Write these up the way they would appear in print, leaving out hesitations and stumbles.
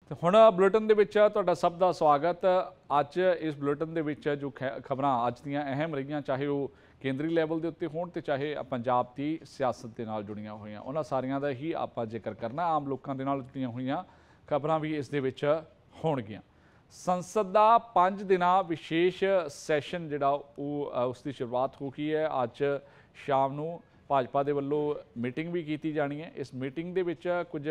ਤੇ ਹੁਣ ਬੁਲੇਟਿਨ ਦੇ ਵਿੱਚ ਤੁਹਾਡਾ ਸਭ ਦਾ ਸਵਾਗਤ। ਅੱਜ ਇਸ ਬੁਲੇਟਿਨ ਦੇ ਵਿੱਚ ਜੋ ਖਬਰਾਂ ਅੱਜ ਦੀਆਂ ਅਹਿਮ ਰਹੀਆਂ, ਚਾਹੇ ਉਹ ਕੇਂਦਰੀ ਲੈਵਲ ਦੇ ਉੱਤੇ ਹੋਣ ਤੇ ਚਾਹੇ ਪੰਜਾਬ ਦੀ ਸਿਆਸਤ ਦੇ ਨਾਲ ਜੁੜੀਆਂ ਹੋਈਆਂ, ਉਹਨਾਂ ਸਾਰੀਆਂ ਦਾ ਹੀ ਆਪਾਂ ਜ਼ਿਕਰ ਕਰਨਾ। ਆਮ ਲੋਕਾਂ ਦੇ ਨਾਲ ਜੁੜੀਆਂ ਹੋਈਆਂ ਖਬਰਾਂ ਵੀ ਇਸ ਦੇ ਵਿੱਚ ਹੋਣਗੀਆਂ। ਸੰਸਦ ਦਾ 5 ਦਿਨਾਂ ਵਿਸ਼ੇਸ਼ ਸੈਸ਼ਨ ਜਿਹੜਾ ਉਹ ਉਸ ਦੀ ਸ਼ੁਰੂਆਤ ਹੋ ਗਈ ਹੈ। ਅੱਜ ਸ਼ਾਮ ਨੂੰ ਭਾਜਪਾ ਦੇ ਵੱਲੋਂ ਮੀਟਿੰਗ ਵੀ ਕੀਤੀ ਜਾਣੀ ਹੈ। ਇਸ ਮੀਟਿੰਗ ਦੇ ਵਿੱਚ ਕੁਝ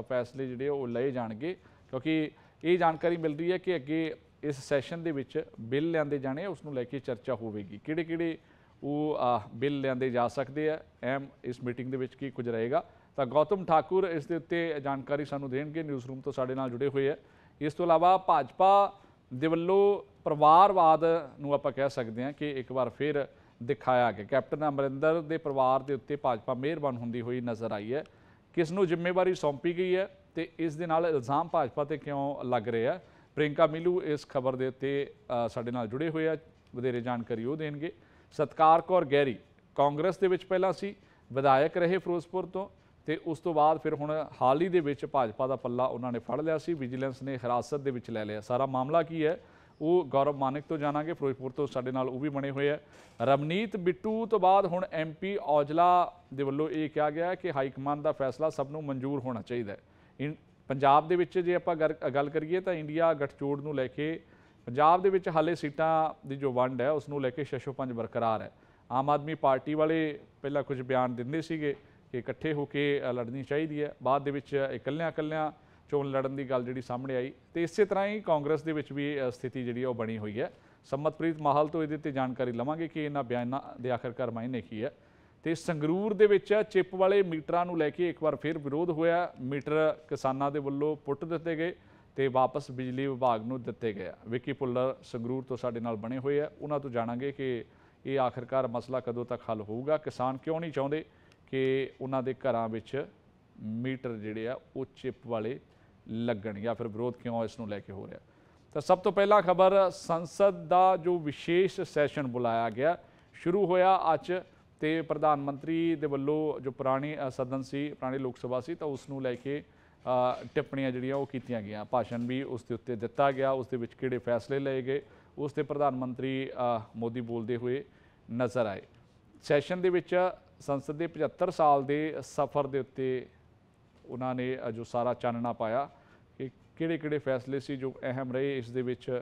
ਫੈਸਲੇ ਜਿਹੜੇ ਉਹ ਲਏ ਜਾਣਗੇ, ਕਿਉਂਕਿ ਇਹ ਜਾਣਕਾਰੀ ਮਿਲ ਰਹੀ ਹੈ ਕਿ ਅੱਗੇ ਇਸ ਸੈਸ਼ਨ ਦੇ ਵਿੱਚ ਬਿੱਲ ਲਿਆਂਦੇ ਜਾਣੇ, ਉਸ ਨੂੰ ਲੈ ਕੇ ਚਰਚਾ ਹੋਵੇਗੀ। ਕਿਹੜੇ ਕਿਹੜੇ ਉਹ ਬਿੱਲ ਲਿਆਂਦੇ ਜਾ ਸਕਦੇ ਆ, ਅਹਿਮ ਇਸ ਮੀਟਿੰਗ ਦੇ ਵਿੱਚ ਕੀ ਕੁਝ ਰਹੇਗਾ। ਤਾਂ ਗੌਤਮ ਠਾਕੁਰ ਇਸ ਦੇ ਉੱਤੇ ਜਾਣਕਾਰੀ ਸਾਨੂੰ ਦੇਣਗੇ, ਨਿਊਜ਼ ਰੂਮ ਤੋਂ ਸਾਡੇ ਨਾਲ ਜੁੜੇ ਹੋਏ ਆ। ਇਸ ਤੋਂ ਇਲਾਵਾ ਭਾਜਪਾ ਦੇ ਵੱਲੋਂ ਪਰਿਵਾਰਵਾਦ ਨੂੰ ਆਪਾਂ ਕਹਿ ਸਕਦੇ ਹਾਂ ਕਿ ਇੱਕ ਵਾਰ ਫਿਰ ਦਿਖਾਇਆ ਗਿਆ। ਕੈਪਟਨ ਅਮਰਿੰਦਰ ਦੇ ਪਰਿਵਾਰ ਦੇ ਉੱਤੇ ਭਾਜਪਾ ਮਿਹਰਬਾਨ ਹੁੰਦੀ ਹੋਈ ਨਜ਼ਰ ਆਈ ਹੈ। ਕਿਸ ਨੂੰ ਜ਼ਿੰਮੇਵਾਰੀ ਸੌਂਪੀ ਗਈ ਹੈ ਤੇ ਇਸ ਦੇ ਨਾਲ ਇਲਜ਼ਾਮ ਭਾਜਪਾ ਤੇ ਕਿਉਂ ਲੱਗ ਰਹੇ ਆ। ਪ੍ਰਿੰਕਾ ਮਿਲੂ ਇਸ ਖਬਰ ਦੇ ਉੱਤੇ ਸਾਡੇ ਨਾਲ ਜੁੜੇ ਹੋਏ ਆ, ਵਧੇਰੇ ਜਾਣਕਾਰੀ ਉਹ ਦੇਣਗੇ। ਸਤਕਾਰ ਕੌਰ ਗਹਿਰੀ ਕਾਂਗਰਸ ਦੇ ਵਿੱਚ ਪਹਿਲਾਂ ਸੀ, ਵਿਧਾਇਕ ਰਹੇ ਫਿਰੋਜ਼ਪੁਰ ਤੋਂ, ਤੇ ਉਸ ਤੋਂ ਬਾਅਦ ਫਿਰ ਹੁਣ ਹਾਲ ਹੀ ਦੇ ਵਿੱਚ ਭਾਜਪਾ ਦਾ ਪੱਲਾ ਉਹਨਾਂ ਨੇ ਫੜ ਲਿਆ ਸੀ, ਵਿਜੀਲੈਂਸ ਨੇ ਹਿਰਾਸਤ ਦੇ ਵਿੱਚ ਲੈ ਲਿਆ। ਸਾਰਾ ਮਾਮਲਾ ਕੀ ਹੈ ਉਹ ਗੌਰਵ ਮਾਨਿਕ ਤੋਂ ਜਾਣਾਂਗੇ, ਫਿਰੋਜ਼ਪੁਰ ਤੋਂ ਸਾਡੇ ਨਾਲ ਉਹ ਵੀ ਬਣੇ ਹੋਏ ਆ। ਰਵਨੀਤ ਬਿੱਟੂ ਤੋਂ ਬਾਅਦ ਹੁਣ MP ਔਜਲਾ ਦੇ ਵੱਲੋਂ ਇਹ ਕਿਹਾ ਗਿਆ ਕਿ ਹਾਈ ਕਮਾਂਡ ਦਾ ਫੈਸਲਾ ਸਭ ਨੂੰ ਮਨਜ਼ੂਰ ਹੋਣਾ ਚਾਹੀਦਾ ਹੈ। ਪੰਜਾਬ ਦੇ ਵਿੱਚ ਜੇ ਆਪਾਂ ਗੱਲ ਕਰੀਏ ਤਾਂ ਇੰਡੀਆ ਗਠਜੋੜ ਨੂੰ ਲੈ ਕੇ ਪੰਜਾਬ ਦੇ ਵਿੱਚ ਹਾਲੇ ਸੀਟਾਂ ਦੀ ਜੋ ਵੰਡ ਹੈ ਉਸ ਨੂੰ ਲੈ ਕੇ ਸ਼ਸ਼ੋਪੰਜ ਬਰਕਰਾਰ ਹੈ। ਆਮ ਆਦਮੀ ਪਾਰਟੀ ਵਾਲੇ ਪਹਿਲਾਂ ਕੁਝ ਬਿਆਨ ਦਿੰਦੇ ਸੀਗੇ ਕਿ ਇਕੱਠੇ ਹੋ ਕੇ ਲੜਨੀ ਚਾਹੀਦੀ ਹੈ, ਬਾਅਦ ਦੇ ਵਿੱਚ ਇਕੱਲਿਆਂ ਚੋਣ ਲੜਨ ਦੀ ਗੱਲ ਜਿਹੜੀ ਸਾਹਮਣੇ ਆਈ। ਤੇ ਇਸੇ ਤਰ੍ਹਾਂ ਹੀ ਕਾਂਗਰਸ ਦੇ ਵਿੱਚ ਵੀ ਸਥਿਤੀ ਜਿਹੜੀ ਉਹ ਬਣੀ ਹੋਈ ਹੈ। ਸੰਮਤਪ੍ਰੀਤ ਮਾਹਲ ਤੋਂ ਇਹਦੇ ਤੇ ਜਾਣਕਾਰੀ ਲਵਾਂਗੇ ਕਿ ਇਹਨਾਂ ਬਿਆਨਾਂ ਦੇ ਆਖਰਕਾਰ ਮਾਇਨੇ ਕੀ ਹੈ। ਤੇ ਸੰਗਰੂਰ ਦੇ ਵਿੱਚ ਚਿੱਪ ਵਾਲੇ ਮੀਟਰਾਂ ਨੂੰ ਲੈ ਕੇ ਇੱਕ ਵਾਰ ਫਿਰ ਵਿਰੋਧ ਹੋਇਆ। ਮੀਟਰ ਕਿਸਾਨਾਂ ਦੇ ਵੱਲੋਂ ਪੁੱਟ ਦਿੱਤੇ ਗਏ ਤੇ ਵਾਪਸ ਬਿਜਲੀ ਵਿਭਾਗ ਨੂੰ ਦਿੱਤੇ ਗਏ। ਵਿੱਕੀ ਭੁੱਲਰ ਸੰਗਰੂਰ ਤੋਂ ਸਾਡੇ ਨਾਲ ਬਣੇ ਹੋਏ ਆ, ਉਹਨਾਂ ਤੋਂ ਜਾਣਾਂਗੇ ਕਿ ਇਹ ਆਖਰਕਾਰ ਮਸਲਾ ਕਦੋਂ ਤੱਕ ਹੱਲ ਹੋਊਗਾ। ਕਿਸਾਨ ਕਿਉਂ ਨਹੀਂ ਚਾਹੁੰਦੇ ਕਿ ਉਹਨਾਂ ਦੇ ਘਰਾਂ ਵਿੱਚ ਮੀਟਰ ਜਿਹੜੇ ਆ ਉਹ ਚਿੱਪ ਵਾਲੇ ਲੱਗਣ, ਜਾਂ ਫਿਰ ਵਿਰੋਧ ਕਿਉਂ ਇਸ ਨੂੰ ਲੈ ਕੇ ਹੋ ਰਿਹਾ। ਤਾਂ ਸਭ ਤੋਂ ਪਹਿਲਾਂ ਖਬਰ, ਸੰਸਦ ਦਾ ਜੋ ਵਿਸ਼ੇਸ਼ ਸੈਸ਼ਨ ਬੁਲਾਇਆ ਗਿਆ ਸ਼ੁਰੂ ਹੋਇਆ ਅੱਜ, ਤੇ ਪ੍ਰਧਾਨ ਮੰਤਰੀ ਦੇ ਵੱਲੋਂ ਜੋ ਪੁਰਾਣੀ ਸਦਨ ਸੀ, ਪੁਰਾਣੀ ਲੋਕ ਸਭਾ ਸੀ, ਤਾਂ ਉਸ ਨੂੰ ਲੈ ਕੇ ਟਿੱਪਣੀਆਂ ਜਿਹੜੀਆਂ ਉਹ ਕੀਤੀਆਂ ਗਈਆਂ। ਭਾਸ਼ਣ ਵੀ ਉਸ ਦੇ ਉੱਤੇ ਦਿੱਤਾ ਗਿਆ, ਉਸ ਦੇ ਵਿੱਚ ਕਿਹੜੇ ਫੈਸਲੇ ਲਏ ਗਏ ਉਸ 'ਤੇ ਪ੍ਰਧਾਨ ਮੰਤਰੀ ਮੋਦੀ ਬੋਲਦੇ ਹੋਏ ਨਜ਼ਰ ਆਏ। ਸੈਸ਼ਨ ਦੇ ਵਿੱਚ ਸੰਸਦ ਦੇ 75 ਸਾਲ ਦੇ ਸਫ਼ਰ ਦੇ ਉੱਤੇ ਉਹਨਾਂ ਨੇ ਜੋ ਸਾਰਾ ਚਾਨਣਾ ਪਾਇਆ ਕਿ ਕਿਹੜੇ ਫੈਸਲੇ ਸੀ ਜੋ ਅਹਿਮ ਰਹੇ ਇਸ ਦੇ ਵਿੱਚ।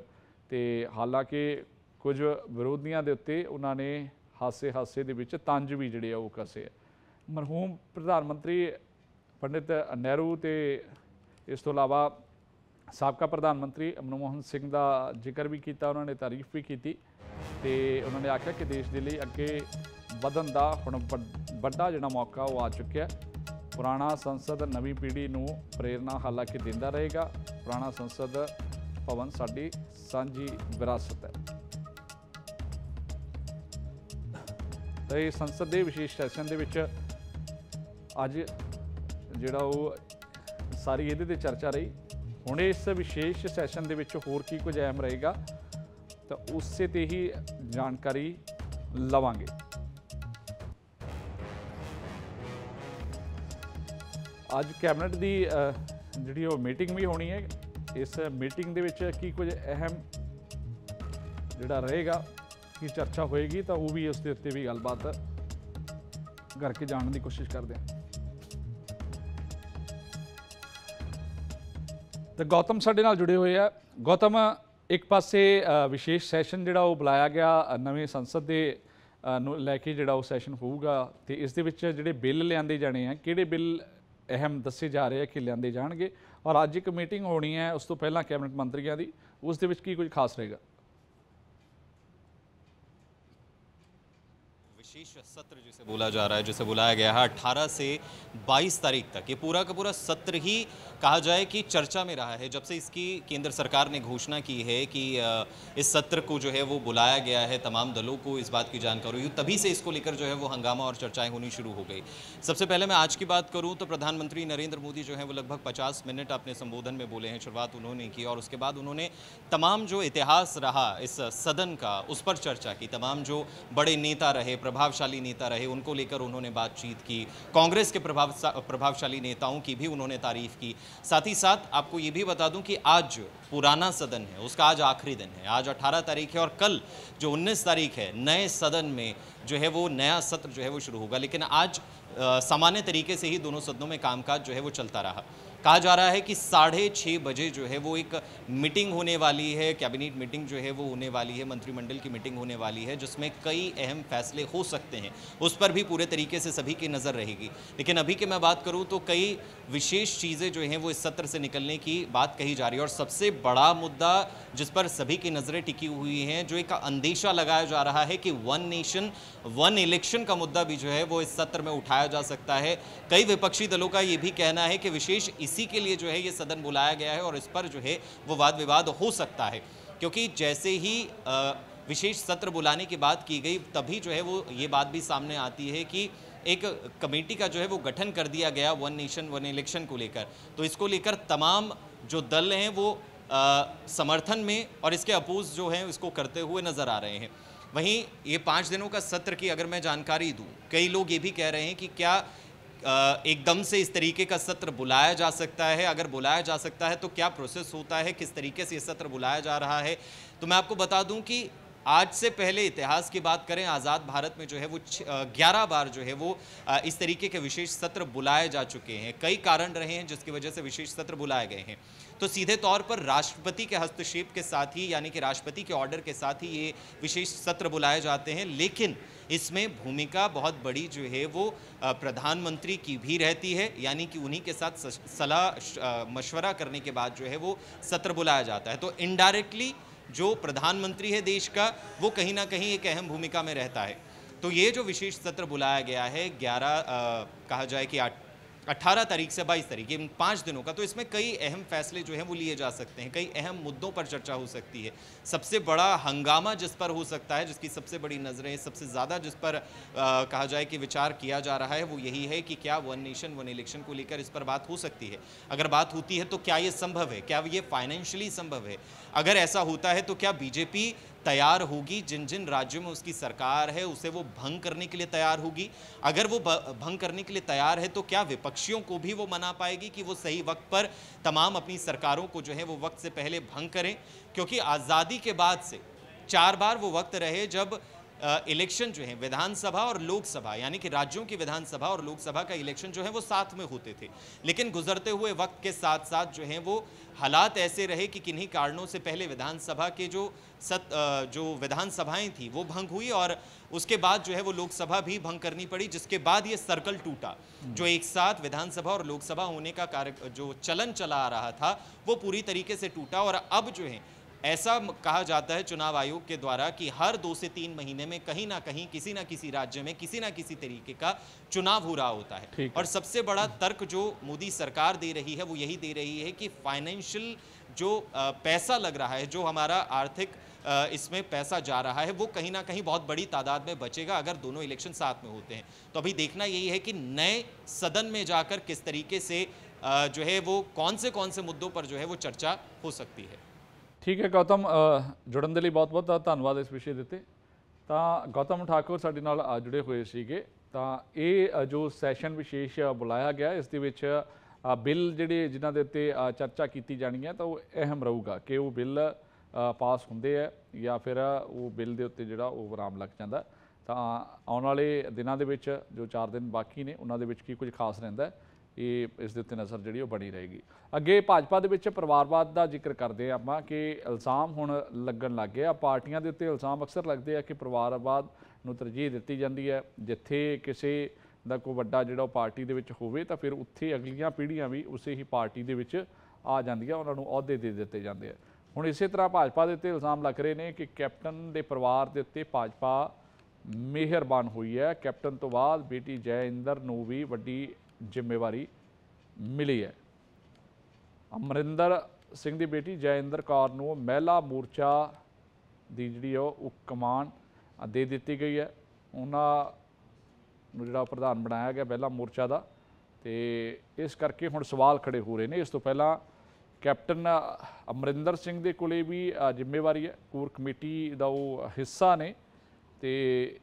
ਤੇ ਹਾਲਾਂਕਿ ਕੁਝ ਵਿਰੋਧੀਆਂ ਦੇ ਉੱਤੇ ਉਹਨਾਂ ਨੇ ਹਾਸੇ ਦੇ ਵਿੱਚ ਤੰਜ ਵੀ ਜਿਹੜੇ ਆ ਉਹ ਕਸੇ। ਮਰਹੂਮ ਪ੍ਰਧਾਨ ਮੰਤਰੀ ਪੰਡਿਤ ਨਹਿਰੂ ਤੇ ਇਸ ਤੋਂ ਇਲਾਵਾ ਸਾਬਕਾ ਪ੍ਰਧਾਨ ਮੰਤਰੀ ਮਨਮੋਹਨ ਸਿੰਘ ਦਾ ਜ਼ਿਕਰ ਵੀ ਕੀਤਾ, ਉਹਨਾਂ ਨੇ ਤਾਰੀਫ ਵੀ ਕੀਤੀ ਤੇ ਉਹਨਾਂ ਨੇ ਆਖਿਆ ਕਿ ਦੇਸ਼ ਦੇ ਲਈ ਅੱਗੇ ਵਧਣ ਦਾ ਹੁਣ ਵੱਡਾ ਜਿਹੜਾ ਮੌਕਾ ਉਹ ਆ ਚੁੱਕਿਆ। ਪੁਰਾਣਾ ਸੰਸਦ ਨਵੀਂ ਪੀੜ੍ਹੀ ਨੂੰ ਪ੍ਰੇਰਨਾ ਹਾਲਾਂਕਿ ਦਿੰਦਾ ਰਹੇਗਾ। ਪੁਰਾਣਾ ਸੰਸਦ ਭਵਨ ਸਾਡੀ ਸਾਂਝੀ ਵਿਰਾਸਤ ਹੈ। ਤਾਂ ਇਹ ਸੰਸਦ ਦੇ ਵਿਸ਼ੇਸ਼ ਸੈਸ਼ਨ ਦੇ ਵਿੱਚ ਅੱਜ ਜਿਹੜਾ ਉਹ ਸਾਰੀ ਇਹਦੇ 'ਤੇ ਚਰਚਾ ਰਹੀ। ਹੁਣ ਇਸ ਵਿਸ਼ੇਸ਼ ਸੈਸ਼ਨ ਦੇ ਵਿੱਚ ਹੋਰ ਕੀ ਕੁਝ ਅਹਿਮ ਰਹੇਗਾ ਤਾਂ ਉਸੇ 'ਤੇ ਹੀ ਜਾਣਕਾਰੀ ਲਵਾਂਗੇ। ਅੱਜ ਕੈਬਨਿਟ ਦੀ ਜਿਹੜੀ ਉਹ ਮੀਟਿੰਗ ਵੀ ਹੋਣੀ ਹੈ। ਇਸ ਮੀਟਿੰਗ ਦੇ ਵਿੱਚ ਕੀ ਕੁਝ ਅਹਿਮ ਜਿਹੜਾ ਰਹੇਗਾ, ਕੀ ਚਰਚਾ ਹੋਏਗੀ, ਤਾਂ ਉਹ ਵੀ ਉਸ ਦੇ ਉੱਤੇ ਵੀ ਗੱਲਬਾਤ ਕਰਕੇ ਜਾਣਨ ਦੀ ਕੋਸ਼ਿਸ਼ ਕਰਦੇ ਹਾਂ। ਤਾਂ ਗੌਤਮ ਸਾਡੇ ਨਾਲ ਜੁੜੇ ਹੋਏ ਆ। ਗੌਤਮ, ਇੱਕ ਪਾਸੇ ਵਿਸ਼ੇਸ਼ ਸੈਸ਼ਨ ਜਿਹੜਾ ਉਹ ਬੁਲਾਇਆ ਗਿਆ ਨਵੇਂ ਸੰਸਦ ਦੇ ਨੂੰ ਲੈ ਕੇ ਜਿਹੜਾ ਉਹ ਸੈਸ਼ਨ ਹੋਊਗਾ, ਤੇ ਇਸ ਦੇ ਵਿੱਚ ਜਿਹੜੇ ਬਿੱਲ ਲਿਆਂਦੇ ਜਾਣੇ ਆ, ਕਿਹੜੇ ਬਿੱਲ ਅਹਿਮ ਦੱਸੇ ਜਾ ਰਹੇ ਆ ਕਿ ਲਿਆਂਦੇ ਜਾਣਗੇ, ਔਰ ਅੱਜ ਇੱਕ ਮੀਟਿੰਗ ਹੋਣੀ ਹੈ ਉਸ ਤੋਂ ਪਹਿਲਾਂ ਕੈਬਨਿਟ ਮੰਤਰੀਆਂ ਦੀ, ਉਸ ਦੇ ਵਿੱਚ ਕੀ ਕੁਝ ਖਾਸ ਰਹੇਗਾ। विशेष सत्र जिसे बोला जा रहा है, जिसे बुलाया गया है 18 से 22 तारीख तक, ये पूरा का पूरा सत्र ही कहा जाए कि चर्चा में रहा है। जब से इसकी केंद्र सरकार ने घोषणा की है कि इस सत्र को जो है वो बुलाया गया है, तमाम दलों को इस बात की जानकारी हुई, तभी से इसको लेकर जो है वो हंगामा और चर्चाएं होनी शुरू हो गई। सबसे पहले मैं आज की बात करूं तो प्रधानमंत्री नरेंद्र मोदी जो है वो लगभग 50 मिनट अपने संबोधन में बोले हैं। शुरुआत उन्होंने की और उसके बाद उन्होंने तमाम जो इतिहास रहा इस सदन का उस पर चर्चा की। तमाम जो बड़े नेता रहे, प्रभाव प्रभावशाली नेता रहे, उनको लेकर उन्होंने बातचीत की। कांग्रेस के प्रभावशाली नेताओं की भी उन्होंने तारीफ की। साथ ही साथ आपको ये भी बता दूं कि आज पुराना सदन है, उसका आज आखिरी दिन है। आज 18 तारीख है और कल जो 19 तारीख है, नए सदन में जो है वो नया सत्र जो है वो शुरू होगा। लेकिन आज सामान्य तरीके से ही दोनों सदनों में कामकाज जो है वो चलता रहा। कहा जा रहा है कि 6:30 बजे जो है वो एक मीटिंग होने वाली है, कैबिनेट मीटिंग जो है वो होने वाली है, मंत्रिमंडल की मीटिंग होने वाली है, जिसमें कई अहम फैसले हो सकते हैं। उस पर भी पूरे तरीके से सभी की नज़र रहेगी। लेकिन अभी की मैं बात करूं तो कई विशेष चीज़ें जो हैं वो इस सत्र से निकलने की बात कही जा रही है। और सबसे बड़ा मुद्दा जिस पर सभी की नज़रें टिकी हुई हैं, जो एक अंदेशा लगाया जा रहा है कि वन नेशन वन इलेक्शन का मुद्दा भी जो है वो इस सत्र में उठाया जा सकता है। कई विपक्षी दलों का ये भी कहना है कि विशेष इसी के लिए जो है ये सदन बुलाया गया है और इस पर जो है वो वाद विवाद हो सकता है। क्योंकि जैसे ही विशेष सत्र बुलाने की बात की गई, तभी जो है वो ये बात भी सामने आती है कि एक कमेटी का जो है वो गठन कर दिया गया वन नेशन वन इलेक्शन को लेकर। तो इसको लेकर तमाम जो दल हैं वो समर्थन में और इसके अपोज जो हैं इसको करते हुए नज़र आ रहे हैं। वहीं ये 5 दिनों का सत्र की अगर मैं जानकारी दूं, कई लोग ये भी कह रहे हैं कि क्या एकदम से इस तरीके का सत्र बुलाया जा सकता है? अगर बुलाया जा सकता है तो क्या प्रोसेस होता है, किस तरीके से ये सत्र बुलाया जा रहा है? तो मैं आपको बता दूं कि आज से पहले इतिहास की बात करें, आज़ाद भारत में जो है वो 11 बार जो है वो इस तरीके के विशेष सत्र बुलाए जा चुके हैं। कई कारण रहे हैं जिसकी वजह से विशेष सत्र बुलाए गए हैं। तो सीधे तौर पर राष्ट्रपति के हस्तक्षेप के साथ ही, यानी कि राष्ट्रपति के ऑर्डर के साथ ही ये विशेष सत्र बुलाए जाते हैं। लेकिन इसमें भूमिका बहुत बड़ी जो है वो प्रधानमंत्री की भी रहती है, यानी कि उन्हीं के साथ सलाह मशवरा करने के बाद जो है वो सत्र बुलाया जाता है। तो इनडायरेक्टली जो प्रधानमंत्री है देश का, वो कहीं ना कहीं एक अहम भूमिका में रहता है। तो ये जो विशेष सत्र बुलाया गया है 11 कहा जाए कि 18 तारीख से 22 तारीख, इन 5 दिनों का, तो इसमें कई अहम फैसले जो हैं वो लिए जा सकते हैं, कई अहम मुद्दों पर चर्चा हो सकती है। सबसे बड़ा हंगामा जिस पर हो सकता है, जिसकी सबसे बड़ी नज़रें, सबसे ज़्यादा जिस पर कहा जाए कि विचार किया जा रहा है, वो यही है कि क्या वन नेशन वन इलेक्शन को लेकर इस पर बात हो सकती है। अगर बात होती है तो क्या ये संभव है, क्या ये फाइनेंशियली संभव है? अगर ऐसा होता है तो क्या बीजेपी तैयार होगी, जिन जिन राज्यों में उसकी सरकार है उसे वो भंग करने के लिए तैयार होगी? अगर वो भंग करने के लिए तैयार है तो क्या विपक्षियों को भी वो मना पाएगी कि वो सही वक्त पर तमाम अपनी सरकारों को जो है वो वक्त से पहले भंग करें? क्योंकि आज़ादी के बाद से 4 बार वो वक्त रहे जब इलेक्शन जो है विधानसभा और लोकसभा, यानी कि राज्यों की विधानसभा और लोकसभा का इलेक्शन जो है वो साथ में होते थे। लेकिन गुजरते हुए वक्त के साथ साथ जो है वो हालात ऐसे रहे कि किन्हीं कारणों से पहले विधानसभा के जो विधानसभाएं थी वो भंग हुई और उसके बाद जो है वो लोकसभा भी भंग करनी पड़ी, जिसके बाद ये सर्कल टूटा। जो एक साथ विधानसभा और लोकसभा होने का कार्य जो चलन चला आ रहा था वो पूरी तरीके से टूटा। और अब जो है ऐसा कहा जाता है चुनाव आयोग के द्वारा कि हर 2 से 3 महीने में कहीं ना कहीं किसी ना किसी राज्य में किसी ना किसी तरीके का चुनाव हो रहा होता है। और सबसे बड़ा तर्क जो मोदी सरकार दे रही है वो यही दे रही है कि फाइनेंशियल जो पैसा लग रहा है, जो हमारा आर्थिक इसमें पैसा जा रहा है, वो कहीं ना कहीं बहुत बड़ी तादाद में बचेगा अगर दोनों इलेक्शन साथ में होते हैं। तो अभी देखना यही है कि नए सदन में जाकर किस तरीके से जो है वो कौन से मुद्दों पर जो है वो चर्चा हो सकती है। ठीक है गौतम, जुड़न ਦੇ ਲਈ ਬਹੁਤ-ਬਹੁਤ ਧੰਨਵਾਦ ਇਸ ਵਿਸ਼ੇ ਦੇ ਉੱਤੇ। ਤਾਂ ਗੌਤਮ ਠਾਕੁਰ ਸਾਡੇ ਨਾਲ ਜੁੜੇ ਹੋਏ ਸੀਗੇ। ਤਾਂ ਇਹ ਜੋ ਸੈਸ਼ਨ ਵਿਸ਼ੇਸ਼ ਬੁਲਾਇਆ ਗਿਆ, ਇਸ ਦੇ ਵਿੱਚ ਬਿੱਲ ਜਿਹੜੇ ਜਿਨ੍ਹਾਂ ਦੇ ਉੱਤੇ ਚਰਚਾ ਕੀਤੀ ਜਾਣੀ ਹੈ ਤਾਂ ਉਹ ਅਹਿਮ ਰਹੂਗਾ ਕਿ ਉਹ ਬਿੱਲ ਪਾਸ ਹੁੰਦੇ ਹੈ ਜਾਂ ਫਿਰ ਉਹ ਬਿੱਲ ਦੇ ਉੱਤੇ ਜਿਹੜਾ ਉਹ ਵਿਰਾਮ ਲੱਗ ਜਾਂਦਾ। ਤਾਂ ਆਉਣ ਵਾਲੇ ਦਿਨਾਂ ਦੇ ਵਿੱਚ ਜੋ 4 ਦਿਨ ਬਾਕੀ ਨੇ ਉਹਨਾਂ ਦੇ ਵਿੱਚ ਕੀ ਕੁਝ ਖਾਸ ਰਹਿੰਦਾ ਇਹ ਇਸ ਦੇ ਉੱਤੇ ਨਜ਼ਰ ਜਿਹੜੀ ਉਹ ਬਣੀ ਰਹੇਗੀ। ਅੱਗੇ ਭਾਜਪਾ ਦੇ ਵਿੱਚ ਪਰਿਵਾਰਵਾਦ ਦਾ ਜ਼ਿਕਰ ਕਰਦੇ ਹਾਂ ਆਪਾਂ ਕਿ ਇਲਜ਼ਾਮ ਹੁਣ ਲੱਗਣ ਲੱਗ ਗਏ ਆ, ਪਾਰਟੀਆਂ ਦੇ ਉੱਤੇ ਇਲਜ਼ਾਮ ਅਕਸਰ ਲੱਗਦੇ ਆ ਕਿ ਪਰਿਵਾਰਵਾਦ ਨੂੰ ਤਰਜੀਹ ਦਿੱਤੀ ਜਾਂਦੀ ਹੈ। ਜਿੱਥੇ ਕਿਸੇ ਦਾ ਕੋਈ ਵੱਡਾ ਜਿਹੜਾ ਉਹ ਪਾਰਟੀ ਦੇ ਵਿੱਚ ਹੋਵੇ ਤਾਂ ਫਿਰ ਉੱਥੇ ਅਗਲੀਆਂ ਪੀੜ੍ਹੀਆਂ ਵੀ ਉਸੇ ਹੀ ਪਾਰਟੀ ਦੇ ਵਿੱਚ ਆ ਜਾਂਦੀਆਂ, ਉਹਨਾਂ ਨੂੰ ਅਹੁਦੇ ਦੇ ਦਿੱਤੇ ਜਾਂਦੇ ਆ। ਹੁਣ ਇਸੇ ਤਰ੍ਹਾਂ ਭਾਜਪਾ ਦੇ ਉੱਤੇ ਇਲਜ਼ਾਮ ਲੱਗ ਰਹੇ ਨੇ ਕਿ ਕੈਪਟਨ ਦੇ ਪਰਿਵਾਰ ਦੇ ਉੱਤੇ ਭਾਜਪਾ ਮਿਹਰਬਾਨ ਹੋਈ ਹੈ। ਕੈਪਟਨ ਤੋਂ ਬਾਅਦ ਬੇਟੀ ਜੈ ਇੰਦਰ ਨੂੰ ਵੀ ਵੱਡੀ ਜ਼ਿੰਮੇਵਾਰੀ ਮਿਲੀ ਹੈ। ਅਮਰਿੰਦਰ ਸਿੰਘ ਦੀ ਬੇਟੀ ਜੈ ਇੰਦਰ ਕੌਰ ਨੂੰ ਮਹਿਲਾ ਮੋਰਚਾ ਦੀ ਜਿਹੜੀ ਉਹ ਕਮਾਨ ਦੇ ਦਿੱਤੀ ਗਈ ਹੈ। ਉਹਨਾਂ ਨੂੰ ਜਿਹੜਾ ਪ੍ਰਧਾਨ ਬਣਾਇਆ ਗਿਆ ਮਹਿਲਾ ਮੋਰਚਾ ਦਾ, ਤੇ ਇਸ ਕਰਕੇ ਹੁਣ ਸਵਾਲ ਖੜੇ ਹੋ ਰਹੇ ਨੇ। ਇਸ ਤੋਂ ਪਹਿਲਾਂ ਕੈਪਟਨ ਅਮਰਿੰਦਰ ਸਿੰਘ ਦੇ ਕੋਲੇ ਵੀ ਜ਼ਿੰਮੇਵਾਰੀ ਹੈ, ਕੋਰ ਕਮੇਟੀ ਦਾ ਉਹ ਹਿੱਸਾ ਨੇ, ਤੇ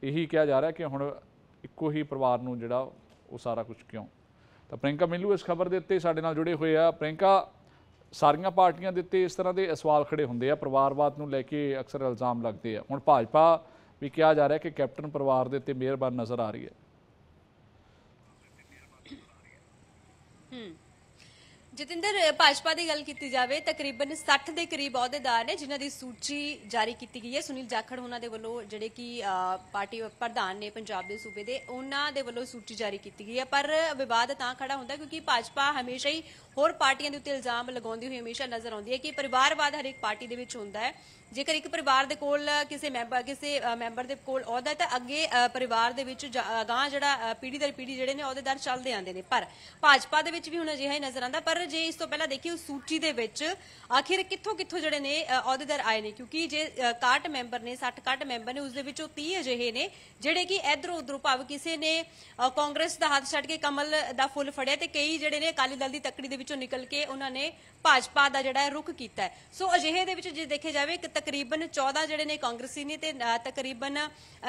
ਇਹੀ ਕਿਹਾ ਜਾ ਰਿਹਾ ਕਿ ਹੁਣ ਇੱਕੋ ਹੀ ਪਰਿਵਾਰ ਨੂੰ ਜਿਹੜਾ ਉਹ ਸਾਰਾ ਕੁਝ ਕਿਉਂ। ਤਾਂ ਪ੍ਰਿयंका ਮਿੰਲੂ ਇਸ ਖਬਰ ਦੇ ਉੱਤੇ ਸਾਡੇ ਨਾਲ ਜੁੜੇ ਹੋਏ ਆ। ਪ੍ਰਿयंका, ਸਾਰੀਆਂ ਪਾਰਟੀਆਂ ਦੇ ਉੱਤੇ ਇਸ ਤਰ੍ਹਾਂ ਦੇ ਸਵਾਲ ਖੜੇ ਹੁੰਦੇ ਆ, ਪਰਿਵਾਰਵਾਦ ਨੂੰ ਲੈ ਕੇ ਅਕਸਰ ਇਲਜ਼ਾਮ ਲੱਗਦੇ ਆ। ਹੁਣ ਭਾਜਪਾ ਵੀ ਕਿਹਾ ਜਾ ਰਿਹਾ ਕਿ ਕੈਪਟਨ ਪਰਿਵਾਰ ਦੇ ਉੱਤੇ ਮਿਹਰਬਾਨ ਨਜ਼ਰ ਆ ਰਹੀ ਹੈ। ਜਤਿੰਦਰ, ਭਾਜਪਾ ਦੀ ਗੱਲ ਕੀਤੀ ਜਾਵੇ ਤਕਰੀਬਨ 60 ਦੇ ਕਰੀਬ ਅਹੁਦੇਦਾਰ ਨੇ ਜਿਨ੍ਹਾਂ ਦੀ ਸੂਚੀ ਜਾਰੀ ਕੀਤੀ ਗਈ ਹੈ। ਸੁਨੀਲ ਜਾਖੜ ਉਹਨਾਂ ਦੇ ਵੱਲੋਂ, ਜਿਹੜੇ ਕਿ ਪਾਰਟੀ ਪ੍ਰਧਾਨ ਨੇ ਪੰਜਾਬ ਦੇ ਸੂਬੇ ਦੇ, ਉਹਨਾਂ ਦੇ ਵੱਲੋਂ ਸੂਚੀ ਜਾਰੀ ਕੀਤੀ ਗਈ ਹੈ। ਪਰ ਵਿਵਾਦ ਤਾਂ ਖੜਾ ਹੁੰਦਾ ਕਿਉਂਕਿ ਭਾਜਪਾ ਹਮੇਸ਼ਾ ਹੀ ਹੋਰ ਪਾਰਟੀਆਂ ਦੇ ਉੱਤੇ ਇਲਜ਼ਾਮ ਲਗਾਉਂਦੀ ਹੋਈ ਹਮੇਸ਼ਾ ਨਜ਼ਰ ਆਉਂਦੀ ਹੈ ਕਿ ਪਰਿਵਾਰਵਾਦ ਹਰੇਕ ਪਾਰਟੀ ਦੇ ਵਿੱਚ ਹੁੰਦਾ ਹੈ। ਜੇਕਰ ਇੱਕ ਪਰਿਵਾਰ ਦੇ ਕੋਲ ਕਿਸੇ ਮੈਂਬਰ ਦੇ ਕੋਲ ਅਹੁਦਾ ਹੈ ਤਾਂ ਅੱਗੇ ਪਰਿਵਾਰ ਦੇ ਵਿੱਚ ਅਗਾਂਹ ਜਿਹੜਾ ਪੀੜ੍ਹੀ ਦਰ ਪੀੜ੍ਹੀ ਜਿਹੜੇ ਨੇ ਅਹੁਦੇਦਾਰ ਚੱਲਦੇ ਆਉਂਦੇ ਨੇ। ਪਰ ਭਾਜਪਾ ਦੇ ਵਿੱਚ ਵੀ ਹੁਣ ਅਜਿਹਾ ਹੀ ਨਜ਼ਰ ਆਉਂਦਾ। ਪਰ ਜੇ ਇਸ ਤੋਂ ਪਹਿਲਾਂ ਦੇਖੀਏ ਉਸ ਸੂਚੀ ਦੇ ਵਿੱਚ ਆਖਿਰ ਕਿੱਥੋਂ ਜਿਹੜੇ ਨੇ ਅਹੁਦੇਦਾਰ ਆਏ ਨੇ, ਕਿਉਂਕਿ ਜੇ 61 ਮੈਂਬਰ ਨੇ, 60 ਮੈਂਬਰ ਨੇ, ਉਸ ਦੇ ਵਿੱਚੋਂ 30 ਅਜਿਹੇ ਨੇ ਜਿਹੜੇ ਕਿ ਇਧਰੋਂ ਉਧਰੋਂ, ਭਾਵ ਕਿਸੇ ਨੇ ਕਾਂਗਰਸ ਦਾ ਹੱਥ ਛੱਡ ਕੇ ਕਮਲ ਦਾ ਫੁੱਲ ਫੜਿਆ ਤੇ ਕਈ ਜਿਹੜੇ ਨੇ ਅਕਾਲੀ ਦਲ ਦੀ ਤੱਕੜੀ ਦੇ ਵਿੱਚੋਂ ਨਿਕਲ ਕੇ ਉਹਨਾਂ ਨੇ ਭਾਜਪਾ ਦਾ ਜਿਹੜਾ ਰੁਖ ਕੀਤਾ ਹੈ। ਸੋ ਅਜਿਹੇ ਦੇ ਵਿੱਚ ਜੇ ਦੇਖਿਆ ਜਾਵੇ ਕਿ ਤਕਰੀਬਨ 14 ਜਿਹੜੇ ਨੇ ਕਾਂਗਰਸੀ ਨੇ ਤੇ ਤਕਰੀਬਨ